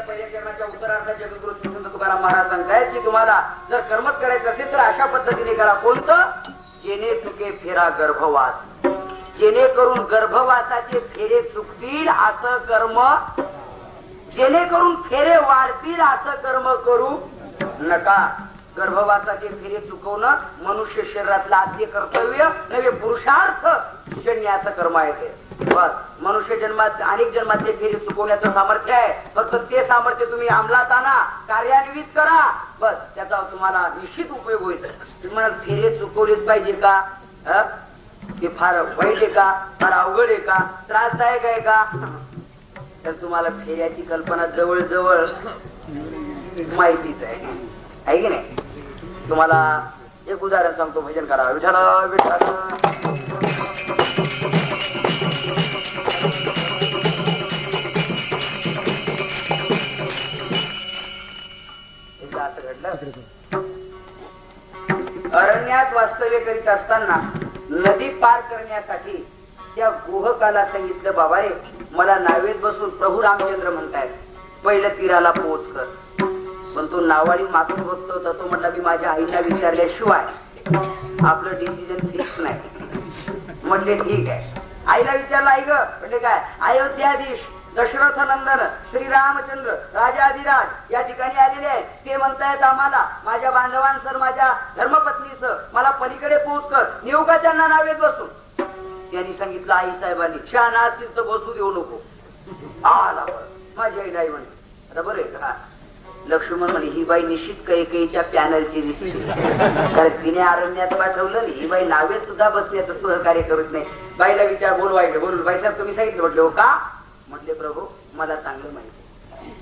B: पहिल्या चरणाच्या उत्तरार्धात जगद्गुरु श्री संत तुकाराम महाराज सांगतायत की तुम्हाला जर कर्मच करायचं असेल तर अशा पद्धतीने करा. कोणतं? जेणे चुके फेरा गर्भवास, जेणेकरून गर्भवासाचे फेरे चुकतील असं कर्म, जेणेकरून फेरे वाढतील असं कर्म करू नका. गर्भवासाचे फेरे चुकवणं मनुष्य शरीरातलं आद्य कर्तव्य नव्हे, पुरुषार्थ जन्य असं कर्म आहे ते. बस मनुष्य जन्मात अनेक जन्मातले फेरे चुकवण्याचं सामर्थ्य आहे. फक्त ते सामर्थ्य तुम्ही अंमलात आणा, कार्यान्वित करा, बस त्याचा तुम्हाला निश्चित उपयोग होईल. तुम्हाला फेरे चुकवलेच पाहिजे का? ते फार वाईट आहे का? फार अवघड आहे का? त्रासदायक आहे का? तर तुम्हाला फेऱ्याची कल्पना जवळ माहितीच आहे की नाही? तुम्हाला एक उदाहरण सांगतो. भजन करा. विठ्ठल विठ्ठल असं घडलं. अरण्यात वास्तव्य करीत असताना नदी पार करण्यासाठी त्या गुहकाला सांगितलं, बाबा रे मला नावेत बसून प्रभू रामचंद्र म्हणतायत, पहिल्या तीराला पोहोच कर. पण तो नावाडी मागून बघतो होता. तो म्हटला मी माझ्या आईला विचारल्याशिवाय आपलं डिसिजन फिक्स नाही. म्हटले ठीक आहे. आईला विचारलं, आई ग म्हणजे काय? अयोध्याधीश दशरथ नंदन श्री रामचंद्र राजाधिराज या ठिकाणी आलेले आहेत. ते म्हणतायत आम्हाला माझ्या बांधवांसर माझ्या धर्मपत्नीसह मला पलीकडे पोहोच कर. नेऊ का त्यांना नावेत बसून? त्यांनी सांगितलं, आई साहेबांनी शहाणा असेल तर बसू देऊ नको. आला बरं. माझी आई नाही म्हणे. आता बरं आहे का? लक्ष्मण म्हणे ही बाई निश्चित कैकेयीच्या पॅनलची दिसते, कारण तिने अरण्यात पाठवलं. ही बाई नावे सुद्धा बसण्याचं सहकार्य करत नाही. बाईला विचार बोलवायचं. बोलू बाई साहेब तुम्ही सांगितलं. म्हटले हो का? म्हटले प्रभू मला चांगलं माहिती.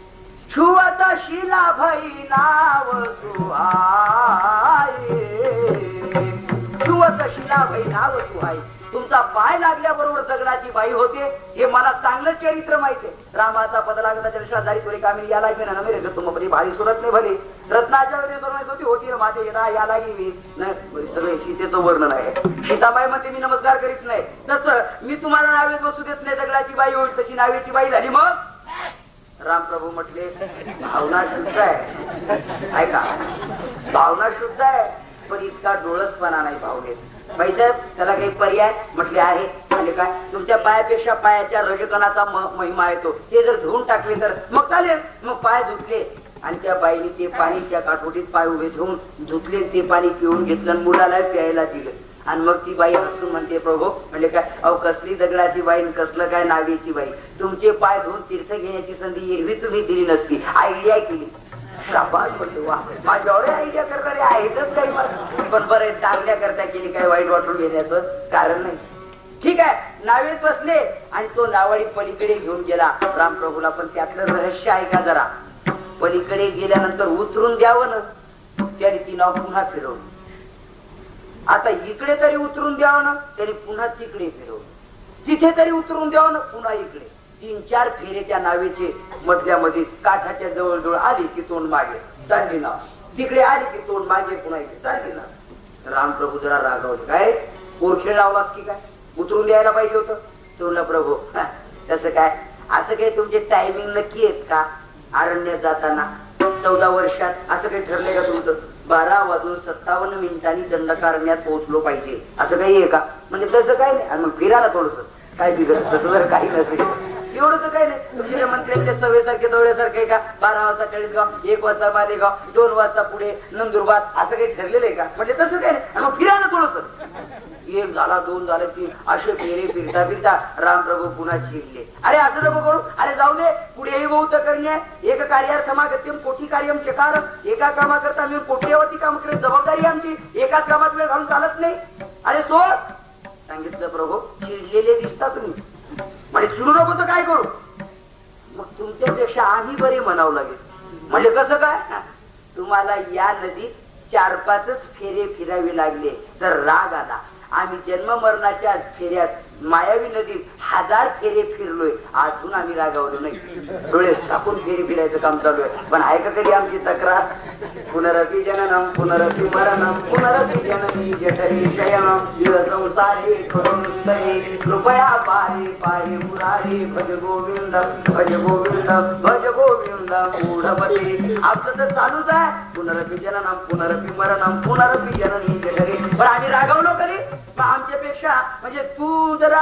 B: छुवत शिला भाई नाव सुहाय, छुवत शिला भाई नाव सुहाय. तुमचा पाय लागल्याबरोबर दगडाची बाई होते हे मला चांगलं चरित्र माहिती आहे. रामाचा पद लागला चरित्राधारी तुरे कामी याला की ना मेरे तुमपरी भारी सुरत नाही भले रत्नाच्या होती होती माझे या लागी सगळे सीतेचं वर्णन आहे. सीताबाई म्हणते मी नमस्कार करीत नाही. तसं मी तुम्हाला नावेत बसू देत नाही. दगडाची बाई होईल तशी नावेची बाई झाली. मग रामप्रभू म्हटले भावना शुद्ध आहे. ऐका भावना शुद्ध आहे पण इतका डोळसपणा नाही भावनेत. बाईसाहेब त्याला काही पर्याय? म्हटले आहे. म्हणजे काय? तुमच्या पायापेक्षा पायाच्या रजकणाचा महिमा येतो. ते जर धुवून टाकले तर मग चालेल. मग पाय धुतले आणि त्या बाईने ते पाणी त्या काठोटीत पाय उभे ठेवून धुतले. ते पाणी पिऊन घेतलं मुलाला प्यायला दिलं. आणि मग ती बाई हसून म्हणते प्रभू म्हणजे काय? अहो कसली दगडाची बाई कसलं काय नावेची बाई. तुमचे पाय धुवून तीर्थ घेण्याची संधी एरवी तुम्ही दिली नसती. आयडिया केली. शाबास म्हणतो वा माझ्यावर आयडिया करणारे आहेतच काही मला. पण बरं चांगल्या करता केली काय वाईट वाटून घेण्याचं कारण नाही. ठीक आहे. नावेत बसले आणि तो नावाडी पलीकडे घेऊन गेला रामप्रभूला. पण त्यातलं रहस्य ऐका जरा. पलीकडे गेल्यानंतर उतरून द्यावं ना. त्याने ती नाव पुन्हा फिरवली. आता इकडे तरी उतरून द्यावं ना. त्याने पुन्हा तिकडे फिरवलं. तिथे तरी उतरून द्यावं ना. पुन्हा इकडे. 3-4 फेरे त्या नावेचे मधल्या मध्ये काठाच्या जवळ जवळ आली की तोंड मागे चालली नाव. तिकडे आली की तोंड मागे पुन्हा इथे चालली नाव. रामप्रभू जरा रागावले. काय पोरखेळ लावलास की काय? उतरून द्यायला पाहिजे होतं. तो म्हणला प्रभू तसं काय? असं काही तुमचे टायमिंग नक्की आहेत का? अरण्यात जाताना 14 वर्षात असं काही ठरलंय का तुमचं? 12:57 दंडकारण्यात पोहोचलो पाहिजे असं काही आहे का? म्हणजे तसं काही नाही. आणि मग फिरायला थोडस काय बिघडत तसं जर काही नसेल एवढं तर काही नाही. तुमच्या मंत्र्यांच्या सवयीसारखे दौऱ्यासारखे का? 12 वाजता चाळीसगाव, 1 वाजता मालेगाव, 2 वाजता पुढे नंदुरबार असं काही ठरलेलं आहे का? म्हणजे तसं काही नाही. आणि मग फिरायला थोडस 1 झाला 2 झाले 3 असे फेरे फिरता फिरता रामप्रभू पुन्हा चिडले. अरे असं नको करू. अरे जाऊ दे. पुढेही बहुत करणे एक कार्यार्थमागत्यम कोटी कार्यम चकार. एका कामाकरता मी कोट्यवधी काम करत जबाबदारी आमची. एकाच कामात वेळ घालून चालत नाही. अरे सोड. सांगितलं प्रभू चिडलेले दिसता तुम्ही. म्हणजे चिडू नको तर काय करू? मग तुमच्यापेक्षा आम्ही बरे म्हणावं लागेल. म्हणजे कसं काय? तुम्हाला या नदीत 4-5 फेरे फिरावे लागले तर राग आला. आम्ही जन्म मरणाच्या फेऱ्यात मायावी नदीत 1000 फेरे फिरलोय, अजून आम्ही रागावलो नाही. डोळे टाकून फेरे फिरायचं काम चालू आहे. पण आहे का कधी आमची तक्रार? पुनरपि जननम पुनरपि मरणम पुनरपि जननी जठरे शयनम संसारे करुणस्तरे कृपया पाहे पाहे मुरारी भज गोविंद भज गोविंद भज गोविंद मूढमते. आपलं तर चालूच आहे, पुनरपि जननम पुनरपि मरणम पुनरपि जननी जठरे. पण आम्ही रागावलो कधी? आमच्यापेक्षा म्हणजे तू जरा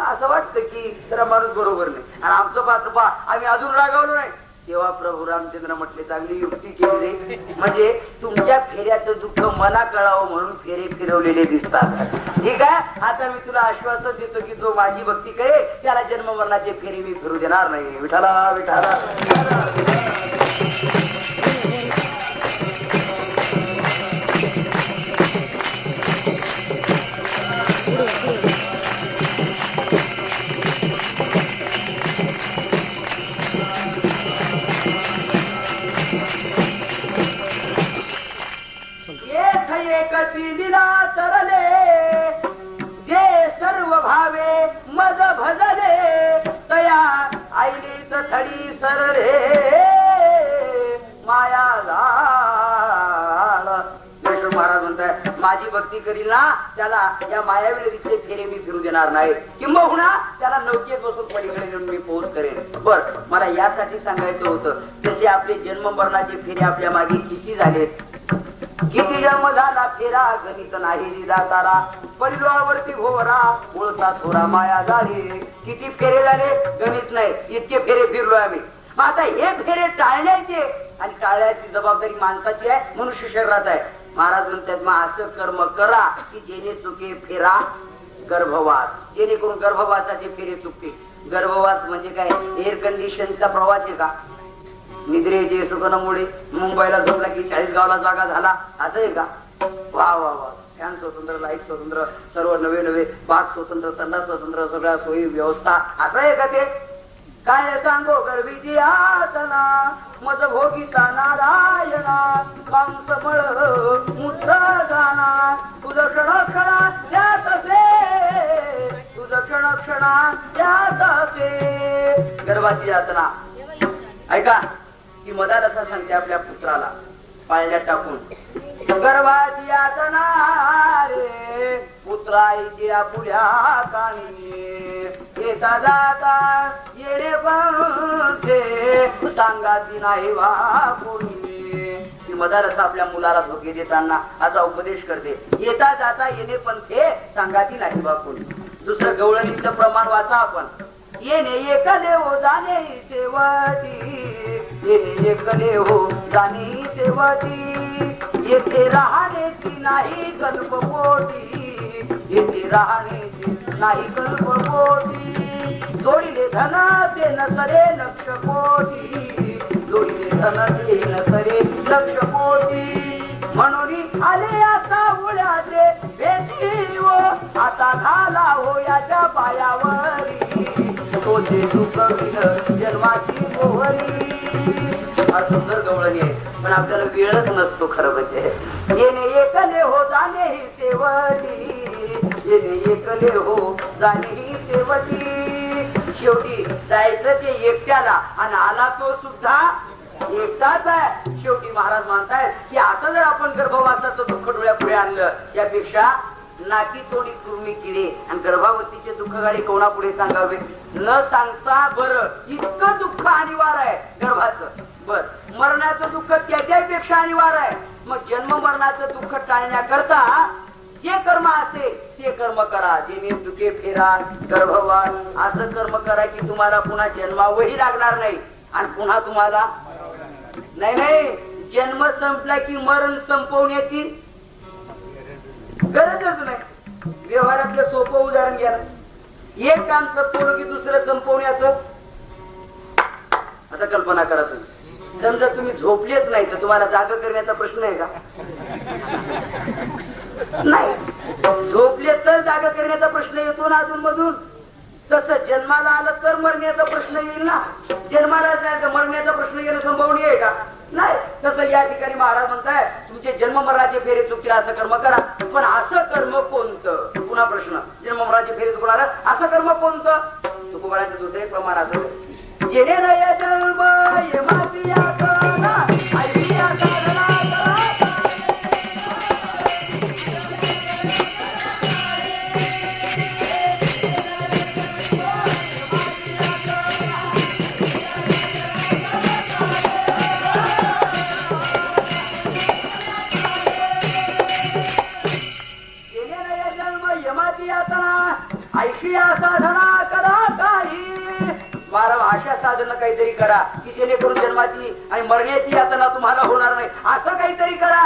B: असं वाटतं की जरा माणूस बरोबर नाही, आणि आमचं पात्र पा आम्ही अजून रागावलो नाही. तेव्हा प्रभू रामचंद्र म्हटले चांगली युक्ती केली रे, म्हणजे तुमच्या फेऱ्याचं दुःख मला कळावं म्हणून फेरे फिरवलेले दिसतात. ठीक आहे, आता मी तुला आश्वासन देतो की जो माझी भक्ती करे त्याला जन्म मरणाचे फेरे मी फिरू देणार नाही. विठाला विठाला. लीला तरले जे सर्व भावे मद भजले तया आईलीच थडी सररे माया झाड. यशवंत महाराज म्हणताय माझी भक्ती करील ना त्याला या मायावी नदीतले फेरे मी फिरू देणार नाही, किंबहुना त्याला नौकेत बसून पलीकडे नेऊन मी पोहोच करेन. बर, मला यासाठी सांगायचं होतं जसे आपले जन्म मरणाचे फेरे आपल्या मागे किती झालेत, किती जन्म झाला फेरा गणित नाही जातारा परिलोहावरती भोवरा मुळसा थोरा माया झाली. किती फेरे झाले गणित नाही, इतके फेरे फिरलोय आम्ही. मग आता हे फेरे टाळण्याचे आणि टाळण्याची जबाबदारी माणसाची आहे, मनुष्य शरीरात आहे. महाराज म्हणतात मग असं कर्म करा की जेणे चुके फेरा गर्भवास, जेणेकरून गर्भवासाचे फेरे चुकते. गर्भवास म्हणजे काय? एअर कंडिशनचा प्रवास आहे का? निद्रेचे सुखनामुळे मुंबईला झोपला की 40 गावाला जागा झाला असं आहे का? वा वा वा, फॅन स्वतंत्र, लाईट स्वतंत्र, सर्व नवे नवे बाग स्वतंत्र, संडास स्वतंत्र, सगळ्या सोयी व्यवस्था असं आहे का ते? काय सांगो गर्भीची यातना मज भोगिता नारायणा कांसमळ मुद्रा जाना तुझं क्षण क्षणा त्यात असे, तुझं क्षण क्षणा त्यात असे. गर्भाची यातना ऐका की मदात असा सांगते आपल्या पुत्राला पाळण्यात टाकून, गर्भाची यातना रे पुत्राईची आपुल्या काणी येता जाता येणे पंथे सांगाती नाही वा कोणी. मदात असा आपल्या मुलाला धोके देताना असा उपदेश करते, येता जाता येणे पंथे सांगाती नाही वा कोणी. दुसरं गवळणीचं प्रमाण वाचा आपण. येणे एकले हो जाणे शेवटी, येणे एकले हो जाणे शेवटी, येथे राहण्याची नाही कल्पकोटी, येथे राहण्याची नाही कल्पकोटी. जोडीले धन ते नसरे लक्ष कोटी, जोडीले धन ते नसरे लक्ष कोटी. म्हणून आले असा उळ्याचे भेटी व आता झाला हो याच्या पायावरी, तोचे दुःख विन जन्माची मोहरी. हा सुंदर गवळणी आहे, पण आपल्याला वेळच नसतो खरं म्हणजे. येणे एकले हो जाणे ही सेवटी, येणे एकले हो जाणे ही सेवटी. शेवटी जायचं ते एकट्याला आणि आला तो सुद्धा एकटाच आहे. शेवटी महाराज म्हणतायत की असं जर आपण गर्भवासाचं दुःख डोळ्या पुढे आणलं त्यापेक्षा नाकी तोडी कुर्मी किडे आणि गर्भावतीचे दुःख गाडी कोणा पुढे सांगावे न सांगता बरं इतकं दुःख अनिवार्य आहे गर्भाचं. बर, मरणाचं दुःख त्याच्यापेक्षा अनिवार्य आहे. मग जन्म मरणाचं दुःख टाळण्याकरता जे कर्म असेल ते कर्म करा. जेणे दुखे फेरा गर्भवास असं कर्म करा की तुम्हाला पुन्हा जन्मावही लागणार नाही आणि पुन्हा तुम्हाला नाही जन्म संपला की मरण संपवण्याची गरजच नाही. व्यवहारातलं सोपं उदाहरण घ्या. एक काम संपवलं की दुसरं संपवण्याचं असं कल्पना करा तुम्ही. समजा तुम्ही झोपलेच नाही तर तुम्हाला जागा करण्याचा प्रश्न आहे का? नाही. झोपले तर जागा करण्याचा प्रश्न येतो ना अधून मधून. तसं जन्माला आलं तर मरण्याचा प्रश्न येईल ना. जन्माला मरण्याचा प्रश्न येणं संभवनीय आहे का? नाही. तसं या ठिकाणी महाराज म्हणताय तुमचे जन्म मरणाचे फेरे चुकतील असं कर्म करा. पण असं कर्म कोणतं? पुन्हा प्रश्न, जन्म मरणाचे फेरे चुकणार असं कर्म कोणतं? तुकोबाराचे दुसरे प्रमाण असं, जेणे नय जन्म यमाची यातना ऐकिया साधना साधना करा काही. महाराज अशा साधना काहीतरी करा की जेणेकरून जन्माची आणि मरण्याची यातना तुम्हाला होणार नाही. असं काहीतरी करा.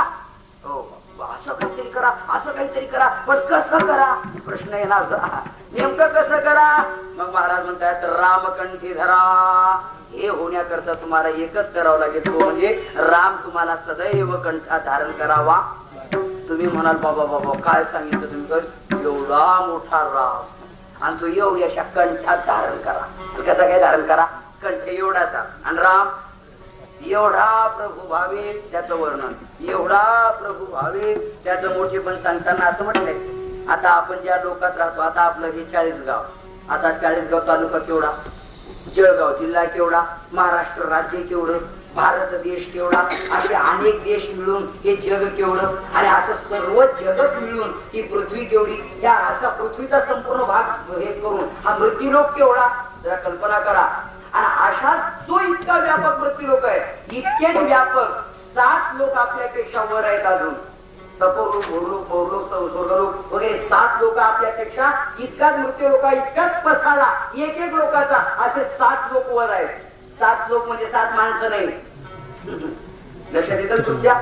B: हो, असं काहीतरी करा, असं काहीतरी करा. पण कसं करा प्रश्न येणार, नेमकं कसं करा? मग महाराज म्हणतात रामकंठी धरा. हे होण्याकरता तुम्हाला एकच करावं लागेल, तो म्हणजे राम तुम्हाला सदैव कंठात धारण करावा. तुम्ही म्हणाल बाबा बाबा काय सांगितलं तुम्ही, एवढा मोठा राम आणि तो एवढ्याशा कंठात धारण करा. कसं काय धारण करा? कंठ एवढासा आणि राम एवढा प्रभू भावे त्याचं वर्णन, एवढा प्रभू भावे त्याचं मोठे पण सांगताना असं म्हटलंय. आता आपण ज्या लोकात राहतो, आता आपलं हे 40 गाव, आता 40 गाव तालुका केवढा, जळगाव जिल्हा केवढा, महाराष्ट्र राज्य केवढं, भारत देश केवढा, असे अनेक देश मिळून हे जग केवढं, आणि असं सर्व जगत मिळून ही पृथ्वी केवढी, या असा पृथ्वीचा संपूर्ण भाग हे करून हा मृत्यूलोक केवढा. जरा कल्पना करा. आणि अशा जो इतका व्यापक मृत्यूलोक आहे, इतकेच व्यापक 7 लोक आपल्यापेक्षा वर आहेत. अजून तपोलोक, भूलोक, पौरलोक, स्वर्गलोक वगैरे 7 लोक आपल्यापेक्षा इतकाच मृत्यूलोक, इतकाच पसारा एक एक लोकाचा, असे 7 लोक वर आहेत. 7 लोक म्हणजे 7 माणसं नाही. लक्षात येतं तुमच्या?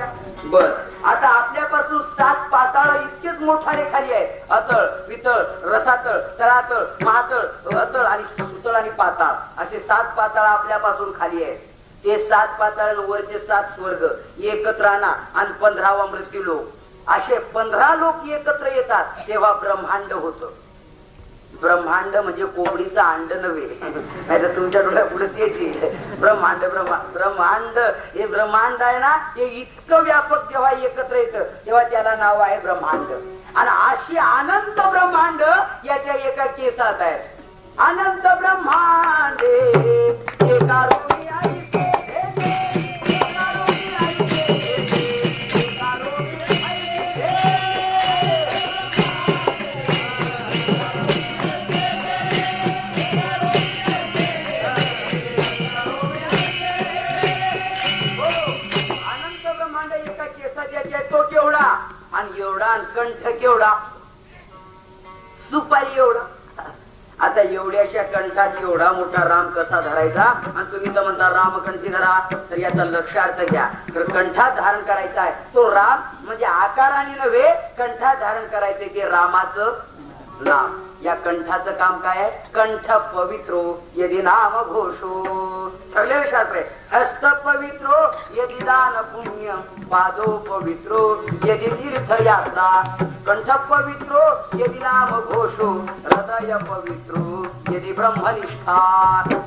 B: बर, आता आपल्यापासून 7 पाताळ इतकेच मोठाले खाली आहेत. अतळ, पितळ, रसातळ, तळातळ, महातळ, अतळ आणि सुतळ आणि पाताळ, असे 7 पाताळ आपल्यापासून खाली आहेत. ते 7 पाताळ वरचे 7 स्वर्ग एकत्र आणा आणि 15वा मृत्यू लोक, असे 15 लोक एकत्र येतात तेव्हा ब्रह्मांड होतं. ब्रह्मांड म्हणजे कोंबडीचं अंड नव्हे, नाही तर तुमच्या डोळ्या पुढे तेच येईल. ब्रह्मांड ब्रह्मांड हे ब्रह्मांड आहे ना, हे इतकं व्यापक जेव्हा एकत्र येतं तेव्हा त्याला नाव आहे ब्रह्मांड. आणि अशी अनंत ब्रह्मांड याच्या एका केसात आहेत. अनंत ब्रह्मांडे एका आणि एवढा कंठ केवढा, सुपारी एवढा. आता एवढ्याशा कंठात एवढा मोठा राम कसा धरायचा? आणि तुम्ही तर म्हणता रामकंठी धरा, तर याचा लक्षार्थ घ्या. तर कंठात धारण करायचा आहे तो राम, म्हणजे आकाराने नव्हे, कंठात धारण करायचे ते रामाचं नाम. या कंठाचं काम काय आहे? कंठ पवित्रो यदि नाम घोषो, ठरलेलं शास्त्र आहे. हस्त पवित्रो यदि दान पुण्य, पादो पवित्रो यदि तीर्थयात्रा, कंठ पवित्रो यदि नाम घोषो, हृदय पवित्रो यदि ब्रह्मनिष्ठा.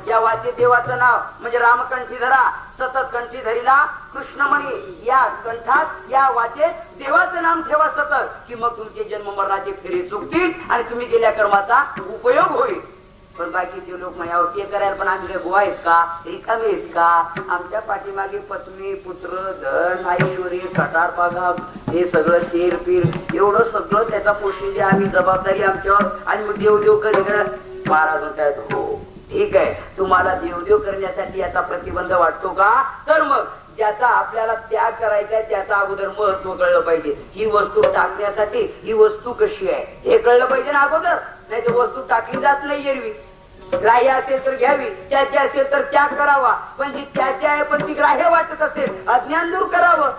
B: या वाचे देवाचं नाव म्हणजे रामकंठी धरा. सतत कंठी धरीला कृष्णमणी या कंठात या वाचेत देवाचं नाम ठेवा सतत, की मग तुमचे जन्म मरणाचे फेरे चुकतील आणि तुम्ही केलेल्या कर्माचा उपयोग होईल. पण बाकीचे लोक म्हणल्यावर ते करायला पण आम्ही गोवा आहेत का, रिकामे आहेत का? आमच्या पाठीमागे पत्नी, पुत्र, धन, ऐश्वर्य, कटार पागा, हे सगळं चेर पीर एवढं सगळं त्याचा पोषण जे आम्ही जबाबदारी आमच्यावर, आणि मग देवदेव कर. महाराज म्हणतात हो ठीक आहे, तुम्हाला देवदेव करण्यासाठी याचा प्रतिबंध वाटतो का? तर मग ज्याचा आपल्याला त्याग करायचा आहे त्याचा अगोदर महत्व कळलं पाहिजे. ही वस्तू टाकण्यासाठी ही वस्तू कशी आहे हे कळलं पाहिजे ना अगोदर. नाही तर वस्तू टाकली जात नाही एरवी. ग्राह्य असेल तर घ्यावी, त्याची असेल तर त्याग करावा. पण जी त्याची आहे पण ती ग्राह्य वाटत असेल, अज्ञान दूर करावं.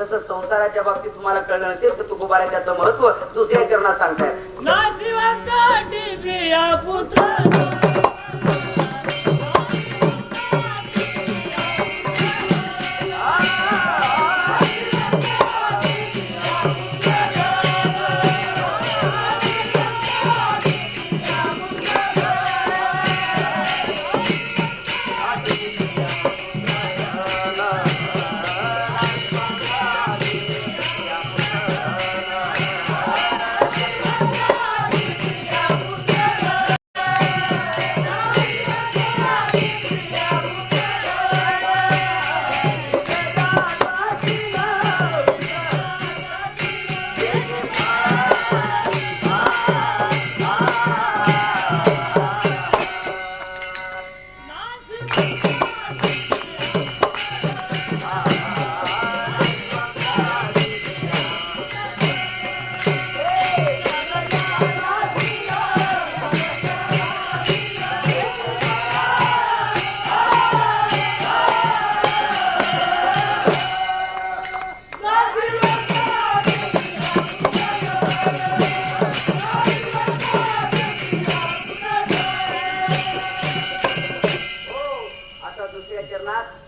B: तसं संसाराच्या बाबतीत तुम्हाला कळलं नसेल तर तुकोबारा त्याचं महत्व दुसऱ्या चरणात सांगताय.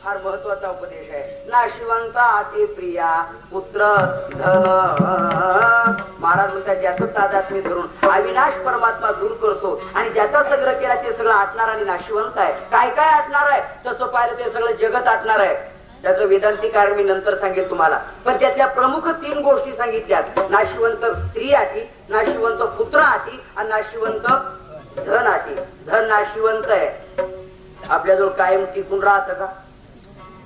B: फार महत्वाचा उपदेश आहे. नाशिवंता अति प्रिया पुत्र धन. महाराज म्हणतात ज्याचं तादात्म्य धरून अविनाश परमात्मा दूर करतो आणि ज्याचा संग्रह केला ते सगळं आटणार आणि नाशिवंत आहे. काय काय आटणार आहे तसं पाहिलं ते सगळं जगत आटणार आहे. त्याचं वेदांती कारण मी नंतर सांगेल तुम्हाला. पण त्यातल्या प्रमुख 3 गोष्टी सांगितल्यात. नाशिवंत स्त्री आटी, नाशिवंत पुत्र आटी आणि नाशिवंत धन आटी. धन नाशिवंत आहे, आपल्याजवळ कायम टिकून राहतं का?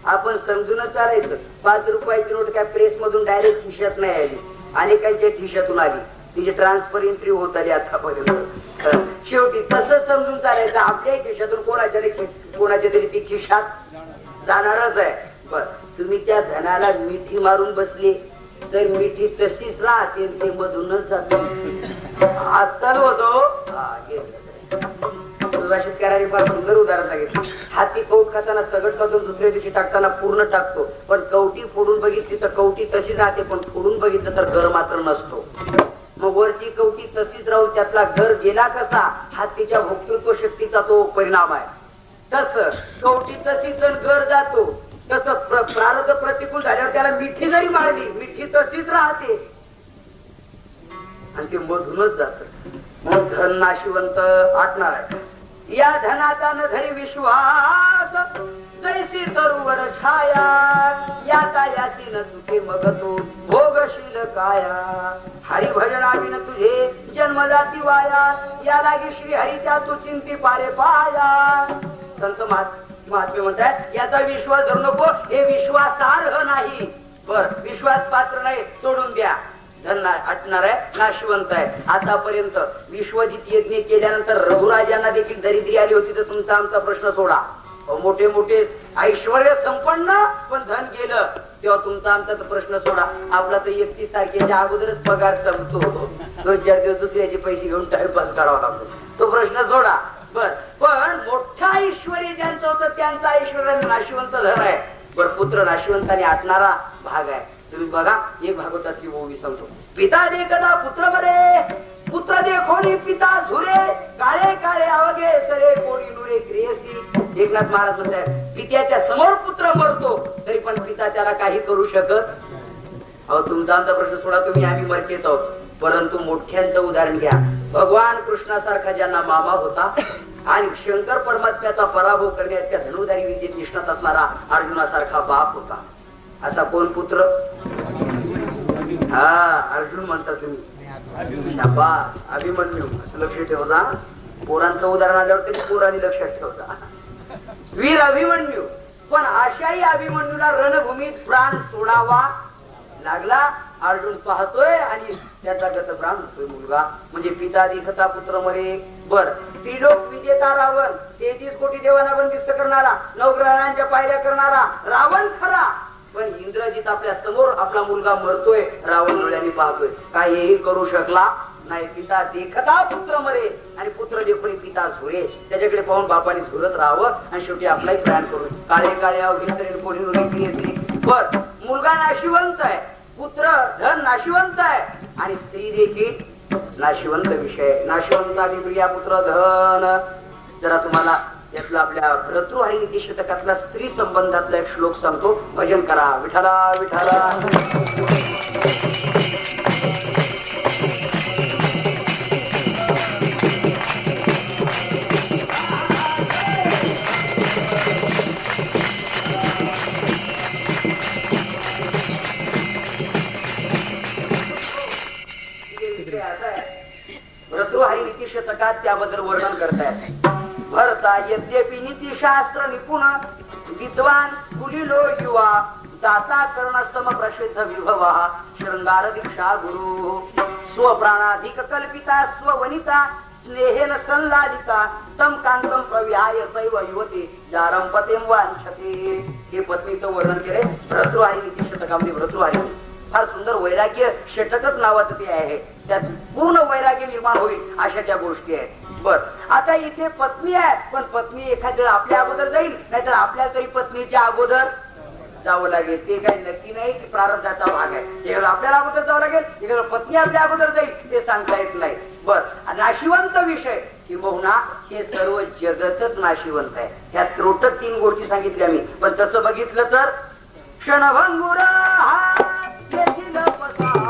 B: आपण समजूनच चालायचं. 5 रुपयाची नोट काय प्रेस मधून डायरेक्ट खिशात नाही आली, अनेकांच्या खिशातून आली. तिची ट्रान्सफर एंट्री होत आली आतापर्यंत. शेवटी तसं समजून चालायचं. आपल्याही खिशातून कोणाच्या तरी ती खिशात जाणारच आहे. बर, तुम्ही त्या धनाला मिठी मारून बसले तर मिठी तशीच राहते, ते मधूनच जाते. आजकाल होतो शेतकऱ्याने फार सुंदर उदाहरण सांगितलं. हाती कौट खाताना सगट खातून दुसऱ्या दिवशी टाकताना पूर्ण टाकतो, पण कवटी फोडून बघितली तर कवटी तशी राहते, पण फोडून बघितलं तर घर मात्र नसतो. मग वरची कवटी तशीच राहून त्यातला घर गेला कसा, हातीच्या भोक्तृत्व शक्तीचा तो परिणाम आहे. तस कवटी तशीच घर जातो. तसं प्रारब्ध प्रतिकूल झाल्यावर त्याला मिठी जरी मारली, मिठी तशीच राहते आणि ते मधूनच जात. मग धन नाशिवंत आटणार आहे. या धनाचा न धरी विश्वास जैसी तरुवर छाया, या याची न तुझे मग तो भोगशील काया. हरिभजनाविन तुझे जन्मजाती वाया, या लागी श्री हरीच्या तू चिंती पारे पाया. संत महात्मे म्हणतात याचा विश्वास धरू नको, हे विश्वासार्ह नाही. बर, विश्वास पात्र नाही, सोडून द्या. धन आटणार आहे, नाशिवंत आहे. आतापर्यंत विश्वजित यज्ञ केल्यानंतर रघुराजांना देखील दरिद्री आली होती, तर तुमचा आमचा प्रश्न सोडा. मोठे मोठे ऐश्वर संपन्न पण धन गेलं तेव्हा तुमचा आमचा प्रश्न सोडा. आपला तर 31 तारखेच्या अगोदरच पगार संपतो. 2-4 दिवस दुसऱ्याचे पैसे घेऊन टाइमपास करावा लागतो. तो प्रश्न सोडा. बर, पण मोठा ऐश्वर्य ज्यांचं होतं त्यांचा ऐश्वर्य नाशिवंत धन आहे. बर, पुत्र नाशिवंताने आटणारा भाग आहे. तुम्ही बघा, एक भागवतातली ओवी सांगतो. पिता देखता पुत्र बरे, पुत्र देखोनी पिता झुरे, काळे काळे अवघे सरे कोणी नुरे क्रियसी. एकनाथ महाराज म्हणतात पित्याच्या समोर पुत्र मरतो तरी पण पिता त्याला काही करू शकत. अहो, तुमचा आमचा प्रश्न सोडा, तुम्ही आम्ही मरकेच आहोत. परंतु मोठ्यांचं उदाहरण घ्या. भगवान कृष्णासारखा ज्यांना मामा होता आणि शंकर परमात्म्याचा पराभव करण्यात त्या धनुधारी विद्येत निष्णात असणारा अर्जुनासारखा बाप होता. असा कोण पुत्र? हा, अर्जुन म्हणता तुम्ही. अभिमन्यू असं लक्ष ठेवता. पोरांचं उदाहरण आल्यावर तरी पोरांनी लक्षात ठेवता. वीर अभिमन्यू. पण अशाही अभिमन्यूला रणभूमीत प्राण सोडावा लागला. अर्जुन पाहतोय आणि त्याचा गतप्राण होतोय मुलगा. म्हणजे पिता देखता पुत्र मरे. बर, त्रिलोक विजेता रावण, 33 कोटी देवांना बंदिस्त करणारा, 9 ग्रहांच्या पायऱ्या करणारा रावण खरा. पण इंद्रजित आपल्या समोर आपला मुलगा मरतोय, रावण डोळ्यांनी पाहतोय, काहीही करू शकला नाही. पिता देखता पुत्र मरे आणि पुत्र देखून पिता झुरे. त्याच्याकडे पाहून बापाने झुरत राहावं आणि शेवटी आपलाही प्राण करून काळे काळे अवघे कोणी नुरी. बर, मुलगा नाशिवंत आहे, पुत्र धन नाशिवंत आहे आणि स्त्री देखील नाशिवंत विषय. नाशिवंत आणि प्रिया पुत्र धन. जरा तुम्हाला यातला आपल्या भर्तृहरी नीती शतकातला स्त्री संबंधातला एक श्लोक सांगतो, भजन करा. विठाला विठाला. भर्तृहरी नीती शतकात त्याबद्दल वर्णन करतायत. भरता यद्यपि नीतिशास्त्र निपुण, विद्वान कुलीलो युवा, दाता कर्ण सम प्रसिद्ध विभवा, शृंगार दीक्षा गुरु, स्वप्राणाधिक कल्पिता स्ववनिता, स्नेहेन संलादिता, तम कांतम प्रव्याय सैव युवती, जारम पतेम वांछते. हे पत्नीचं वर्णन केले भर्तृहरी नीती शतकामध्ये. भर्तृहरी फार सुंदर वैराग्य षटकच नावाचं ते आहे. त्यात पूर्ण वैराग्य निर्माण होईल अशा त्या गोष्टी आहेत. बर, आता इथे पत्नी आहे, पण पत्नी एखाद्या आपल्या अगोदर जाईल, नाहीतर आपल्या तरी पत्नीच्या अगोदर जावं लागेल ते काही नक्की नाही की प्रारब्धाचा भाग आहे. एखादं आपल्याला अगोदर जावं लागेल, एखादं पत्नी आपल्या अगोदर जाईल ते सांगता येत नाही. बर, नाशिवंत विषय किंबहुना हे सर्व जगतच नाशिवंत आहे. ह्या त्रोटक 3 गोष्टी सांगितल्या मी. पण तसं बघितलं तर क्षणभंगुर हा तेथील पसारा,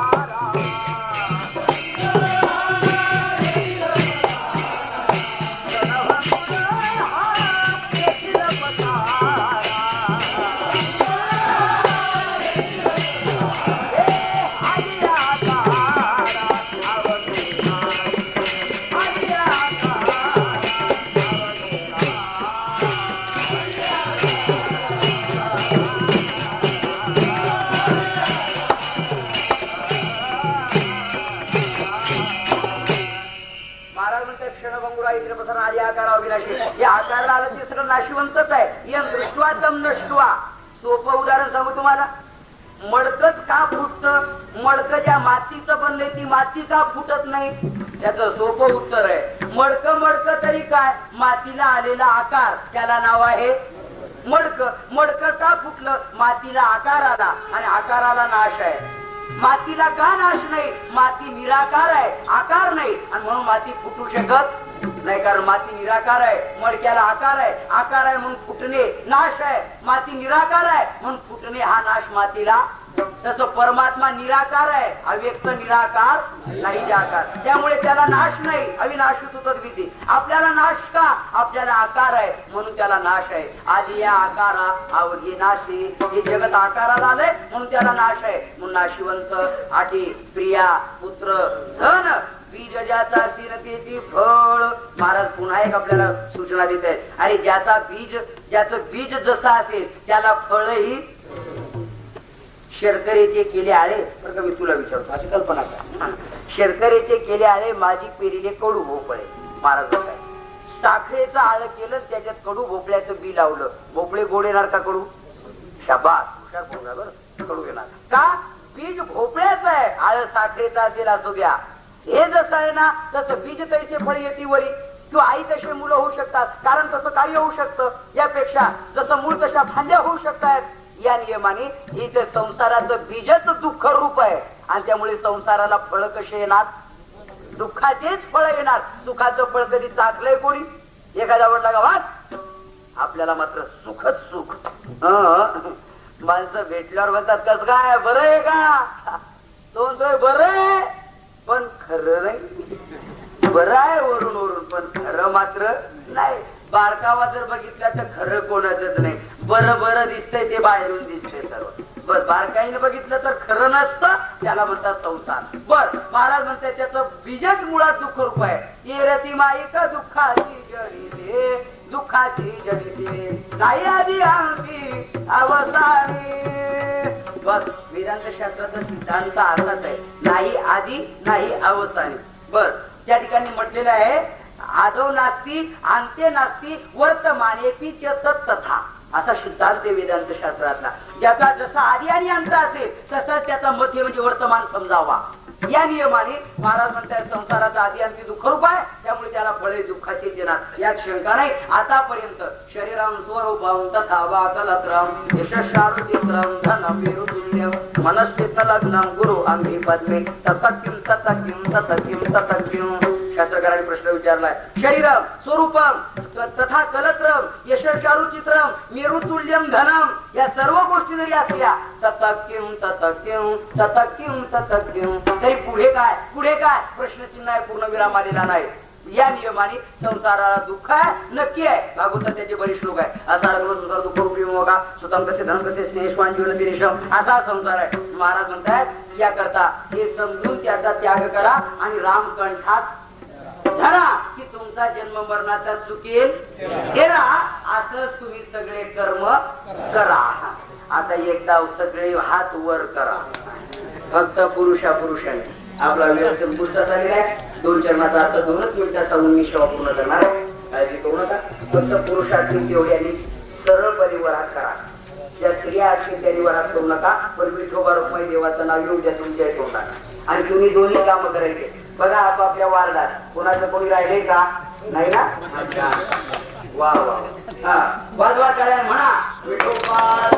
B: नाशिवंतच आहे. या दृष्टवा तम नष्टवा. सोपं उदाहरण सांगू तुम्हाला. मडकच का फुटत? मडक ज्या मातीचं बनलंय ती माती का फुटत नाही? त्याचं सोपं उत्तर आहे, मडक मडक तरी काय, मातीला आलेला आकार त्याला नाव आहे मडक. मडक का फुटलं? मातीला आकार आला आणि आकाराला नाश आहे. मातीला का नाश नाही? माती निराकार आहे, आकार नाही, आणि म्हणून माती फुटू शकत नाही. कारण माती निराकार आहे, मडक्याला आकार आहे, आकार आहे म्हणून फुटणे नाश आहे. माती निराकार आहे म्हणून फुटणे हा नाश मातीला. तसं परमात्मा निराकार आहे, अव्यक्त निराकार नाही आकार, त्यामुळे त्याला नाश नाही. अविनाशी तू तद्विती. आपल्याला नाश का? आपल्याला आकार आहे म्हणून त्याला नाश आहे. आधी या आकारा अवघी नाशी. हे जगत आकाराला आलंय म्हणून त्याला नाश आहे. म्हणून नाशिवंत. आठी प्रिया पुत्र धन बीज ज्याचा सीनतेची फळ. महाराज पुन्हा एक आपल्याला सूचना देत आहेत. अरे ज्याचं बीज जसं असेल त्याला फळही. शर्करेचे केले आळे, बरं का मी तुला विचारतो, अशी कल्पना कर. शर्करेचे केले आळे माझी पेरीले कडू भोपळे. महाराज काय साखरेचं आळ केलं, त्याच्यात कडू भोपळ्याचं बी लावलं, भोपळे गोड येणार का कडू? शाबास, हुशार बोलला बरं. कडू येणार का? बीज भोपळ्याचं आहे, आळ साखरेचं असेल असू द्या. हे जसं आहे ना तसं बीज तैसे फळ येते वरी, किंवा आई तसे मुलं होऊ शकतात, कारण तसं कार्य होऊ शकतं. यापेक्षा जसं मूळ तशा फांद्या होऊ शकतात. या नियमाने इथे संसाराचं बीजच दुःख रूप आहे, आणि त्यामुळे संसाराला फळ कसे येणार? दुःखाचेच फळ येणार. सुखाचं फळ कधी चाखलंय कोणी? एखादा वडला का वाच, आपल्याला मात्र सुखच सुख. माणसं भेटल्यावर म्हणतात कस काय, बरं आहे का? तो म्हणतोय बरं आहे, पण खरं नाही. बरं आहे वरून वरून, पण खरं मात्र नाही. बारकावा जर बघितला तर खरं कोणाचंच नाही. बरं बरं दिसतंय ते बाहेरून दिसतंय सर्व. बर, बारकाईने बघितलं तर खरं नसतं, त्याला म्हणतात संसार. बर, महाराज म्हणतात त्याचं बीजच मुळात दुःख रूप आहे. येरती माईका दुःखाची जडिते, दुःखाची जडिते नाही आधी अंगी अवसानी. बस, वेदांत शास्त्राचा सिद्धांत असाच आहे, नाही आधी नाही अवसानी. बर, त्या ठिकाणी म्हटलेलं आहे आदौ नास्ती अंत्य नास्ती वर्तमानेपि च तथा. असा सिद्धांत वेदांत शास्त्रातला. ज्याचा जसा आधी आणि अंत असेल तसाच त्याचा मध्य म्हणजे वर्तमान समजावा. या नियमाने महाराज म्हणतात संसाराचा आधी अंती दुःख रूप आहे, त्यामुळे त्याला फळे दुःखाचे येणार, यात शंका नाही. आतापर्यंत शरीराम स्वरूपम तथा वाकलत्रम यशस्शारुचित्रम धनम विरुतुल्यम मनश्चित्त लग्नम गुरु अंगी पद्मे ततकिम ततकिम ततकिम ततकिम. शास्त्रकारांनी प्रश्न विचारलाय. शरीरम स्वरूपम तथा कलत्रम यशस्शारुचित्रम मेरुतुल्यम धनम, या सर्व गोष्टी जरी असल्या ततकिम ततकिम ततकिम ततकिम, तरी पुढे काय पुढे काय प्रश्नचिन्ह आहे, पूर्णविराम आलेला नाही. या नियमाने संसाराला दुःख आहे, नक्की आहे. भागवतात त्याचे बरेच श्लोक आहे. असा संसार दुःख रूपी मोगा सुतम कसे धन कसे स्नेहवान जीवन दिनेशम, असा संसार आहे. महाराज म्हणतात याकरता हे समजून त्याचा त्याग करा आणि रामकंठात धरा की तुमचा जन्म मरणाचा चुकेल हेरा. असंच तुम्ही सगळे कर्म करा. आता एकदा सगळे हात वर करा. फक्त पुरुषाने आपला वेळ संपुष्टात आलेला आहे. 2 चरणाचा अर्थ 2च मिनिटात सांगून मी सेवा पूर्ण करणार आहे. काळजी करू नका. फक्त पुरुषातील तेवढ्याने सरळ परिवारात करा. ज्या स्त्रिया असतील त्यांनी वरात करू नका. पण विठोबा रुक्माई देवाचं नाव येऊ द्या तुमच्या तोंडात. आणि तुम्ही दोन्ही काम करायचे. बघा आपापल्या वार्डात कोणाचं कोणी राहिले का? नाही ना? वा वा. हा, वाजवा टाळ्या म्हणा विठोबा.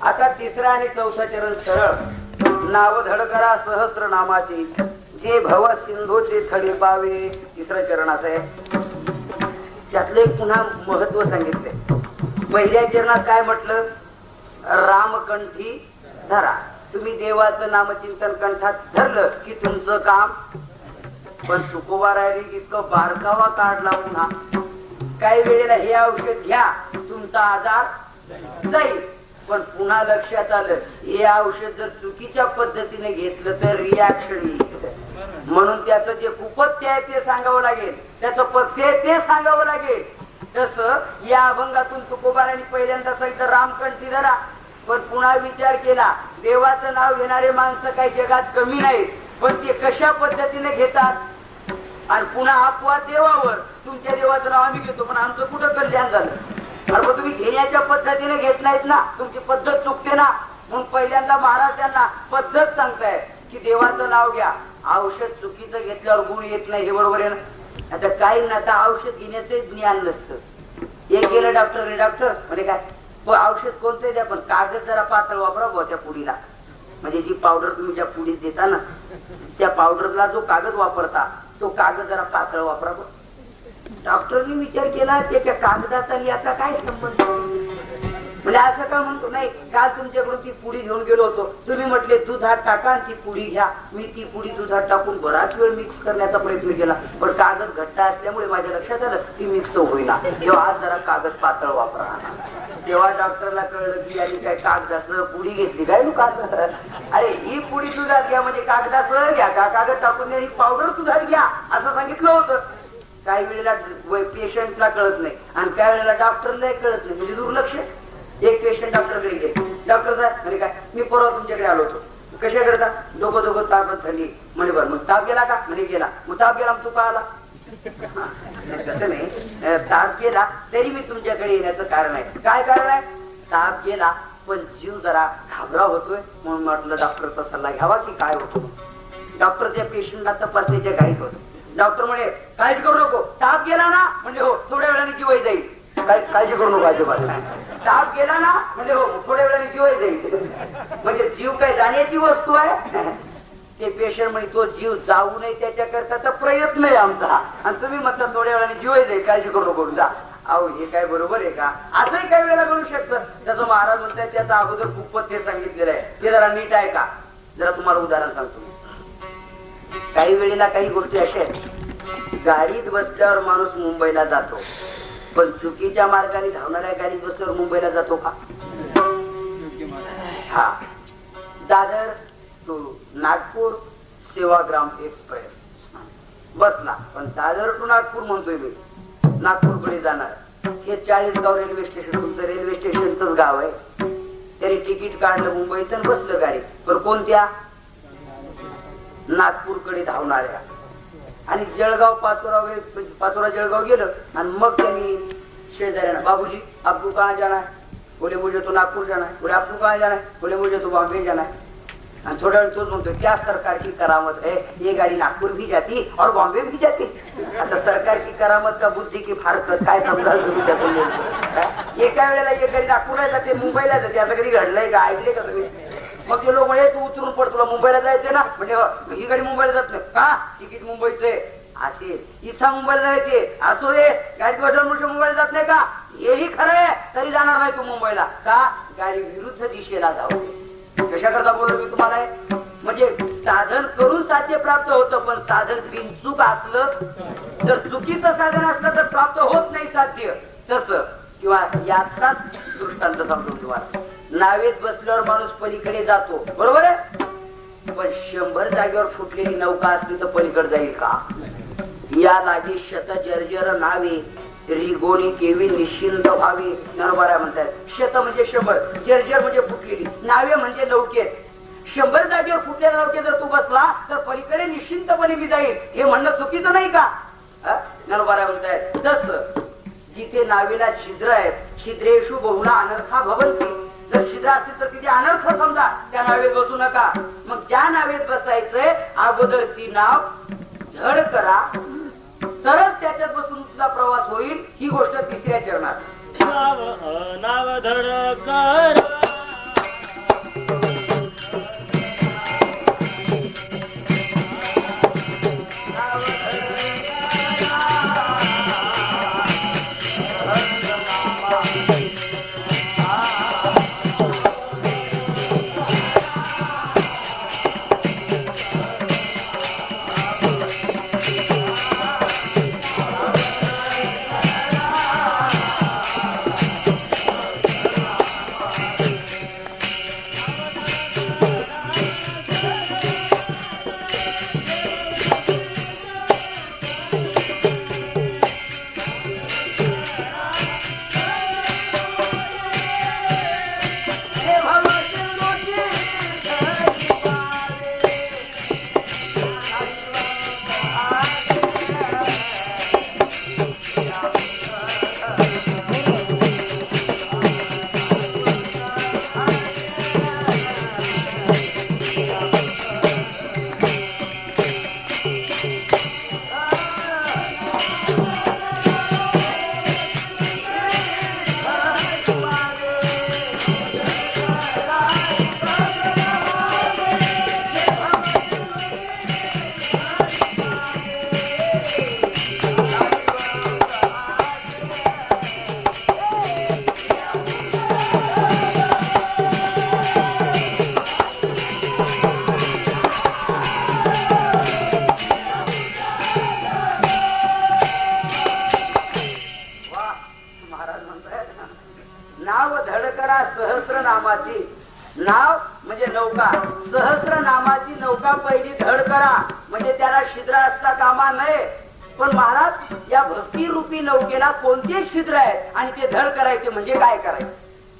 B: आता तिसरा आणि चौथा चरण सरळ नाव धडकरा सहस्र नामाचे जे भव सिंधूचे थडी पावे. तिसरं चरण असं आहे. त्यातले पुन्हा महत्व सांगितले. पहिल्या चरणात काय म्हटलं? रामकंठी धरा. तुम्ही देवाचं नामचिंतन कंठात धरलं की तुमचं काम. पण तुकोबा राहिले इतकं बारकावा काढला पुन्हा. काही वेळेला हे औषध घ्या तुमचा आजार जाईल. पण पुन्हा लक्षात आलं हे औषध जर चुकीच्या पद्धतीने घेतलं तर रिॲक्शन येईल. म्हणून त्याचं जे कुपथ्य आहे ते सांगावं लागेल, त्याचं पथ्य आहे ते सांगावं लागेल. तसं या अभंगातून तुकोबारांनी पहिल्यांदा सांगितलं रामकंठी धरा. पण पुन्हा विचार केला देवाचं नाव घेणारे माणसं काही जगात कमी नाहीत. पण ते कशा पद्धतीने घेतात आणि पुन्हा अपवाद देवावर. तुमच्या देवाचं नाव आम्ही घेतो पण आमचं कुठं कल्याण झालं? अरे तुम्ही घेण्याच्या पद्धतीने घेत नाहीत ना, तुमची पद्धत चुकते ना. म्हणून पहिल्यांदा महाराज त्यांना पद्धत सांगताय की देवाचं नाव घ्या. औषध चुकीचं घेतल्यावर गुण येत नाही हे बरोबर आहे ना. आता काही ना आता औषध घेण्याचे ज्ञान नसतं. एक गेलं डॉक्टर म्हणजे काय औषध कोणतं द्या पण कागद जरा पातळ वापरा बुवा त्या पुडीला. म्हणजे जी पावडर तुम्ही ज्या पुडीत देता ना त्या पावडरला जो कागद वापरता तो कागद जरा पातळ वापरा. डॉक्टरनी विचार केला त्याच्या कागदाचा याचा काय संबंध? म्हणजे असं का म्हणतो नाही. काल तुमच्याकडून ती पुडी घेऊन गेलो होतो, तुम्ही म्हटले दुधात टाका आणि ती पुडी घ्या. मी ती पुडी दुधात टाकून बराच वेळ मिक्स करण्याचा प्रयत्न केला पण कागद घट्ट असल्यामुळे माझ्या लक्षात आलं ती मिक्स होईना. तेव्हा आज जरा कागद पातळ वापरा. तेव्हा डॉक्टरला कळलं की यांनी काय कागदासह पुडी घेतली काय कागद. अरे ही पुडी दुधात घ्या म्हणजे कागदासह घ्या का कागद टाकून ही पावडर दुधात घ्या असं सांगितलं होतं. काही वेळेला पेशंटला कळत नाही आणि काही वेळेला डॉक्टरला कळत नाही म्हणजे दुर्लक्ष. एक पेशंट डॉक्टरकडे गेले. डॉक्टर साहेब म्हणजे काय मी परवा तुमच्याकडे आलो होतो कशा करता डोकं तापत थंडी म्हणे बरं मग ताप गेला का म्हणे गेला. मग ताप गेला तू का आला? तसं नाही ताप गेला तरी मी तुमच्याकडे येण्याचं कारण आहे. काय कारण आहे? ताप गेला पण जीव जरा घाबरा होतोय म्हणून म्हटलं डॉक्टरचा सल्ला घ्यावा की काय होतो. डॉक्टरच्या पेशंटला तपासण्याच्या घाईत होत. डॉक्टर म्हणे काळजी करू नको ताप गेला ना म्हणजे हो थोड्या वेळाने जीवही जाईल. काळजी करू नको अजिबात. ताप गेला ना म्हणजे हो थोड्या वेळाने जीवही जाईल. म्हणजे जीव काय जाण्याची वस्तू आहे. ते पेशंट म्हणे तो जीव जाऊ नये त्याच्याकरता प्रयत्न आहे आमचा आणि तुम्ही म्हणता थोड्या वेळाने जीवही जाईल काळजी करू नको जा. अहो हे काय बरोबर आहे का? असंही काही वेळेला करू शकतं. त्याचं महाराज म्हणतात त्याचा अगोदर खूप पथ्य सांगितलेलं आहे ते जरा नीट आहे का. जरा तुम्हाला उदाहरण सांगतो. काही वेळेला काही गोष्टी अशा आहेत गाडीत बसल्यावर माणूस मुंबईला जातो पण चुकीच्या मार्गाने धावणाऱ्या गाडीत बसल्यावर मुंबईला जातो का? हा दादर टू नागपूर सेवाग्राम एक्सप्रेस बसला पण दादर टू नागपूर म्हणतोय मी नागपूरकडे जाणार हे 40गाव रेल्वे स्टेशन तुमचं रेल्वे स्टेशनच गाव आहे. तरी तिकीट काढलं मुंबईचं आणि बसलं गाडी. पण कोणत्या? नागपूरकडे धावणाऱ्या. आणि जळगाव पाचोरा वगैरे पाचोरा जळगाव गेलं आणि मग त्यांनी शेजाऱ्यांना बाबूजी आपको कहाँ जाना है? बोले मुझे तो नागपुर जाना है. बोले आपको कहाँ जाना है? बोले मुझे तो बॉम्बे जाना है. आणि थोड्या वेळ तोच म्हणतो क्या सरकार की करामत है, ये गाड़ी नागपुर भी जाती और बॉम्बे भी जाती. आता सरकार की करामत का बुद्धी की फारकत काय समजाल तुम्ही त्यातून? एका वेळेला एक गाडी नागपूरला जाते मुंबईला जाते. असं कधी घडलंय का? ऐकले का तुम्ही? मग ते लोक म्हणजे तू उतरून पड तुला मुंबईला जायचंय ना. म्हणजे ही गाडी मुंबईला जात नाही का? तिकीट मुंबईचं आहे असेल. इच्छा मुंबईला जायचे असो रे. गाडीत बसवून म्हणजे मुंबईला जात नाही का? हेही खरं आहे. तरी जाणार नाही तू मुंबईला का? गाडी विरुद्ध दिशेला जाऊ. कशा करता बोललो मी तुम्हाला? म्हणजे साधन करून साध्य प्राप्त होतं. पण साधन बिनचूक असलं जर चुकीचं साधन असलं तर प्राप्त होत नाही साध्य. तसं किंवा याचाच दृष्टांत सांगतो तुम्हाला. नावेत बसल्यावर माणूस पलीकडे जातो बरोबर आहे. पण 100 जागेवर फुटलेली नौका असली तर पलीकडे जाईल का? या लागी शत जर्जर नावे रिगोनी केवी निश्चिंत व्हावी. ज्ञानोबा म्हणतात शत म्हणजे 100, जर्जर म्हणजे फुटलेली, नावे म्हणजे नौकेत. 100 जागेवर फुटलेल्या नौकेत जर तू बसला तर पलीकडे निश्चिंतपणे मी जाईल हे म्हणणं चुकीचं नाही का? ज्ञानोबा म्हणतात तसं जिथे नावेला छिद्र आहेत, छिद्रेषु बहुला अनर्था भवन्ति. जर छिद्र असतील तर किती अनर्थ समजा. त्या नावेत बसू नका. मग ज्या नावेत बसायचंय अगोदर ती नाव धड करा तरच त्याच्यात बसून तुझा प्रवास होईल. ही गोष्ट तिसऱ्या चरणात.
C: नाव धड कर
B: नाव म्हणजे नौका. सहस्र नामाची नौका पहिली धड करा म्हणजे त्याला छिद्र असता कामा नये. पण महाराज या भक्ती रूपी नौकेला कोणते छिद्र आहेत आणि ते धड करायचे म्हणजे काय करायचे?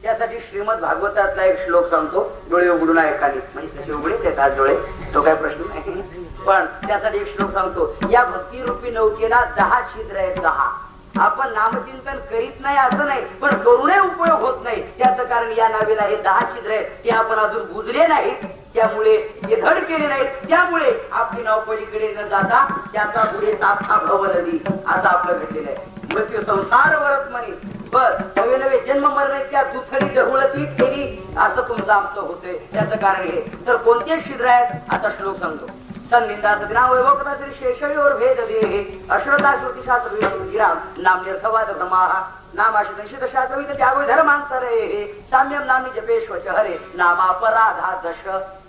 B: त्यासाठी श्रीमद भागवतातला एक श्लोक सांगतो. डोळे उघडून ऐकाने म्हणजे तसे उघडे देतात डोळे, तो काय प्रश्न नाही. पण त्यासाठी एक श्लोक सांगतो. या भक्ती रूपी नौकेला 10 छिद्र आहेत. 10. आपण नामचिंतन करीत नाही असं नाही, पण करूनही उपयोग होत नाही. त्याचं कारण या नावेला हे 10 छिद्र आहेत. ते आपण अजून बुजले नाहीत, त्यामुळे ते धड केले नाहीत. त्यामुळे आपली नाव पलीकडे न जाता त्याचा पुढे तापता भव नदी असं आपलं घडलेलं आहे. मृत्यू संसार वरत म्हणे बस नवे नवे जन्म मरण्याच्या दुथडी ढवळती ठेली असं तुमचं आमचं होतंय. त्याचं कारण हे. तर कोणते छिद्र आहेत आता श्लोक सांगतो. सन्निंदा सदिना वैभव कथा श्री शेषवी और भेद देहे अश्रद्धा श्रुति शास्त्र विराम नाम निर्थवाद भ्रमाः नाम आशित शास्त्र विद त्यागो धर्मांतरे साम्यम नामी जपेश्वच हरे नामापराधा दश.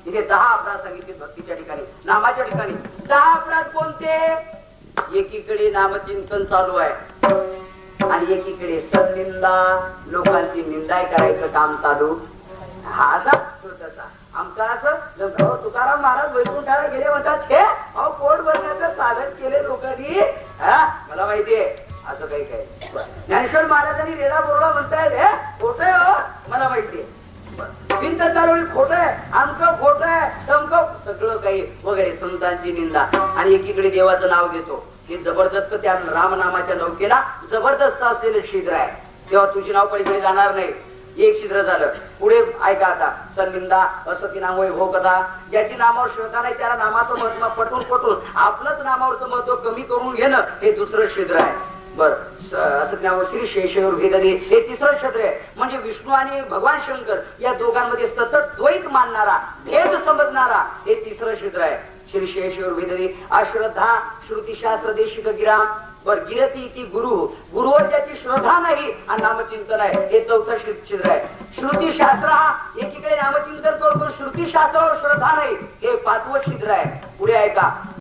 B: इथे 10 अपराध सांगितले भक्तीच्या ठिकाणी. नामाच्या ठिकाणी 10 अपराध कोणते? एकीकडे नामचिंतन चालू आहे आणि एकीकडे सन्निंदा लोकांची निंदा करायचं काम चालू. हा असा तो तसा. आमचं असं तुकाराम महाराज वैकुंठाला गेले म्हणतात हे अहो पोट भरण्याचं साधन केले लोकांनी. मला माहितीये असं काही काय ज्ञानेश्वर महाराजांनी रेडा बोरडा म्हणतायत हे खोट आहे हो मला माहितीये भिंत चालवली खोट आहे आमचं खोट आहे तमकं सगळं काही वगैरे संतांची निंदा आणि एकीकडे देवाचं नाव घेतो हे जबरदस्त त्या रामनामाच्या नौकेला जबरदस्त असलेलं छिद्र आहे तेव्हा तुझी नाव पलीकडे जाणार नाही एक छिद्र झालं पुढे ऐका आता सन्निंदा असती नाम वैभव कथा ज्याची नामावर श्रद्धा नाही त्याला नामाचं महत्व पटवून पटवून आपलंच नामावरचं महत्व कमी करून घेणं हे दुसरं छिद्र आहे बर असं नाव श्री शेषवर भेदने हे तिसरं क्षेत्र आहे म्हणजे विष्णू आणि भगवान शंकर या दोघांमध्ये सतत द्वैत मानणारा भेद समजणारा हे तिसरं क्षेत्र आहे श्री शेषवर भेदने अश्रद्धा श्रुतीशास्त्र देशिक गिरा बर गिरती ती गुरुवर ज्याची श्रद्धा नाही आणि नामचिंतन आहे हे चौथं छिद्र आहे श्रुतीशास्त्र हा एकीकडे नामचिंतन करतो श्रुतीशास्त्रावर श्रद्धा नाही हे पाचवं छिद्र आहे पुढे ऐका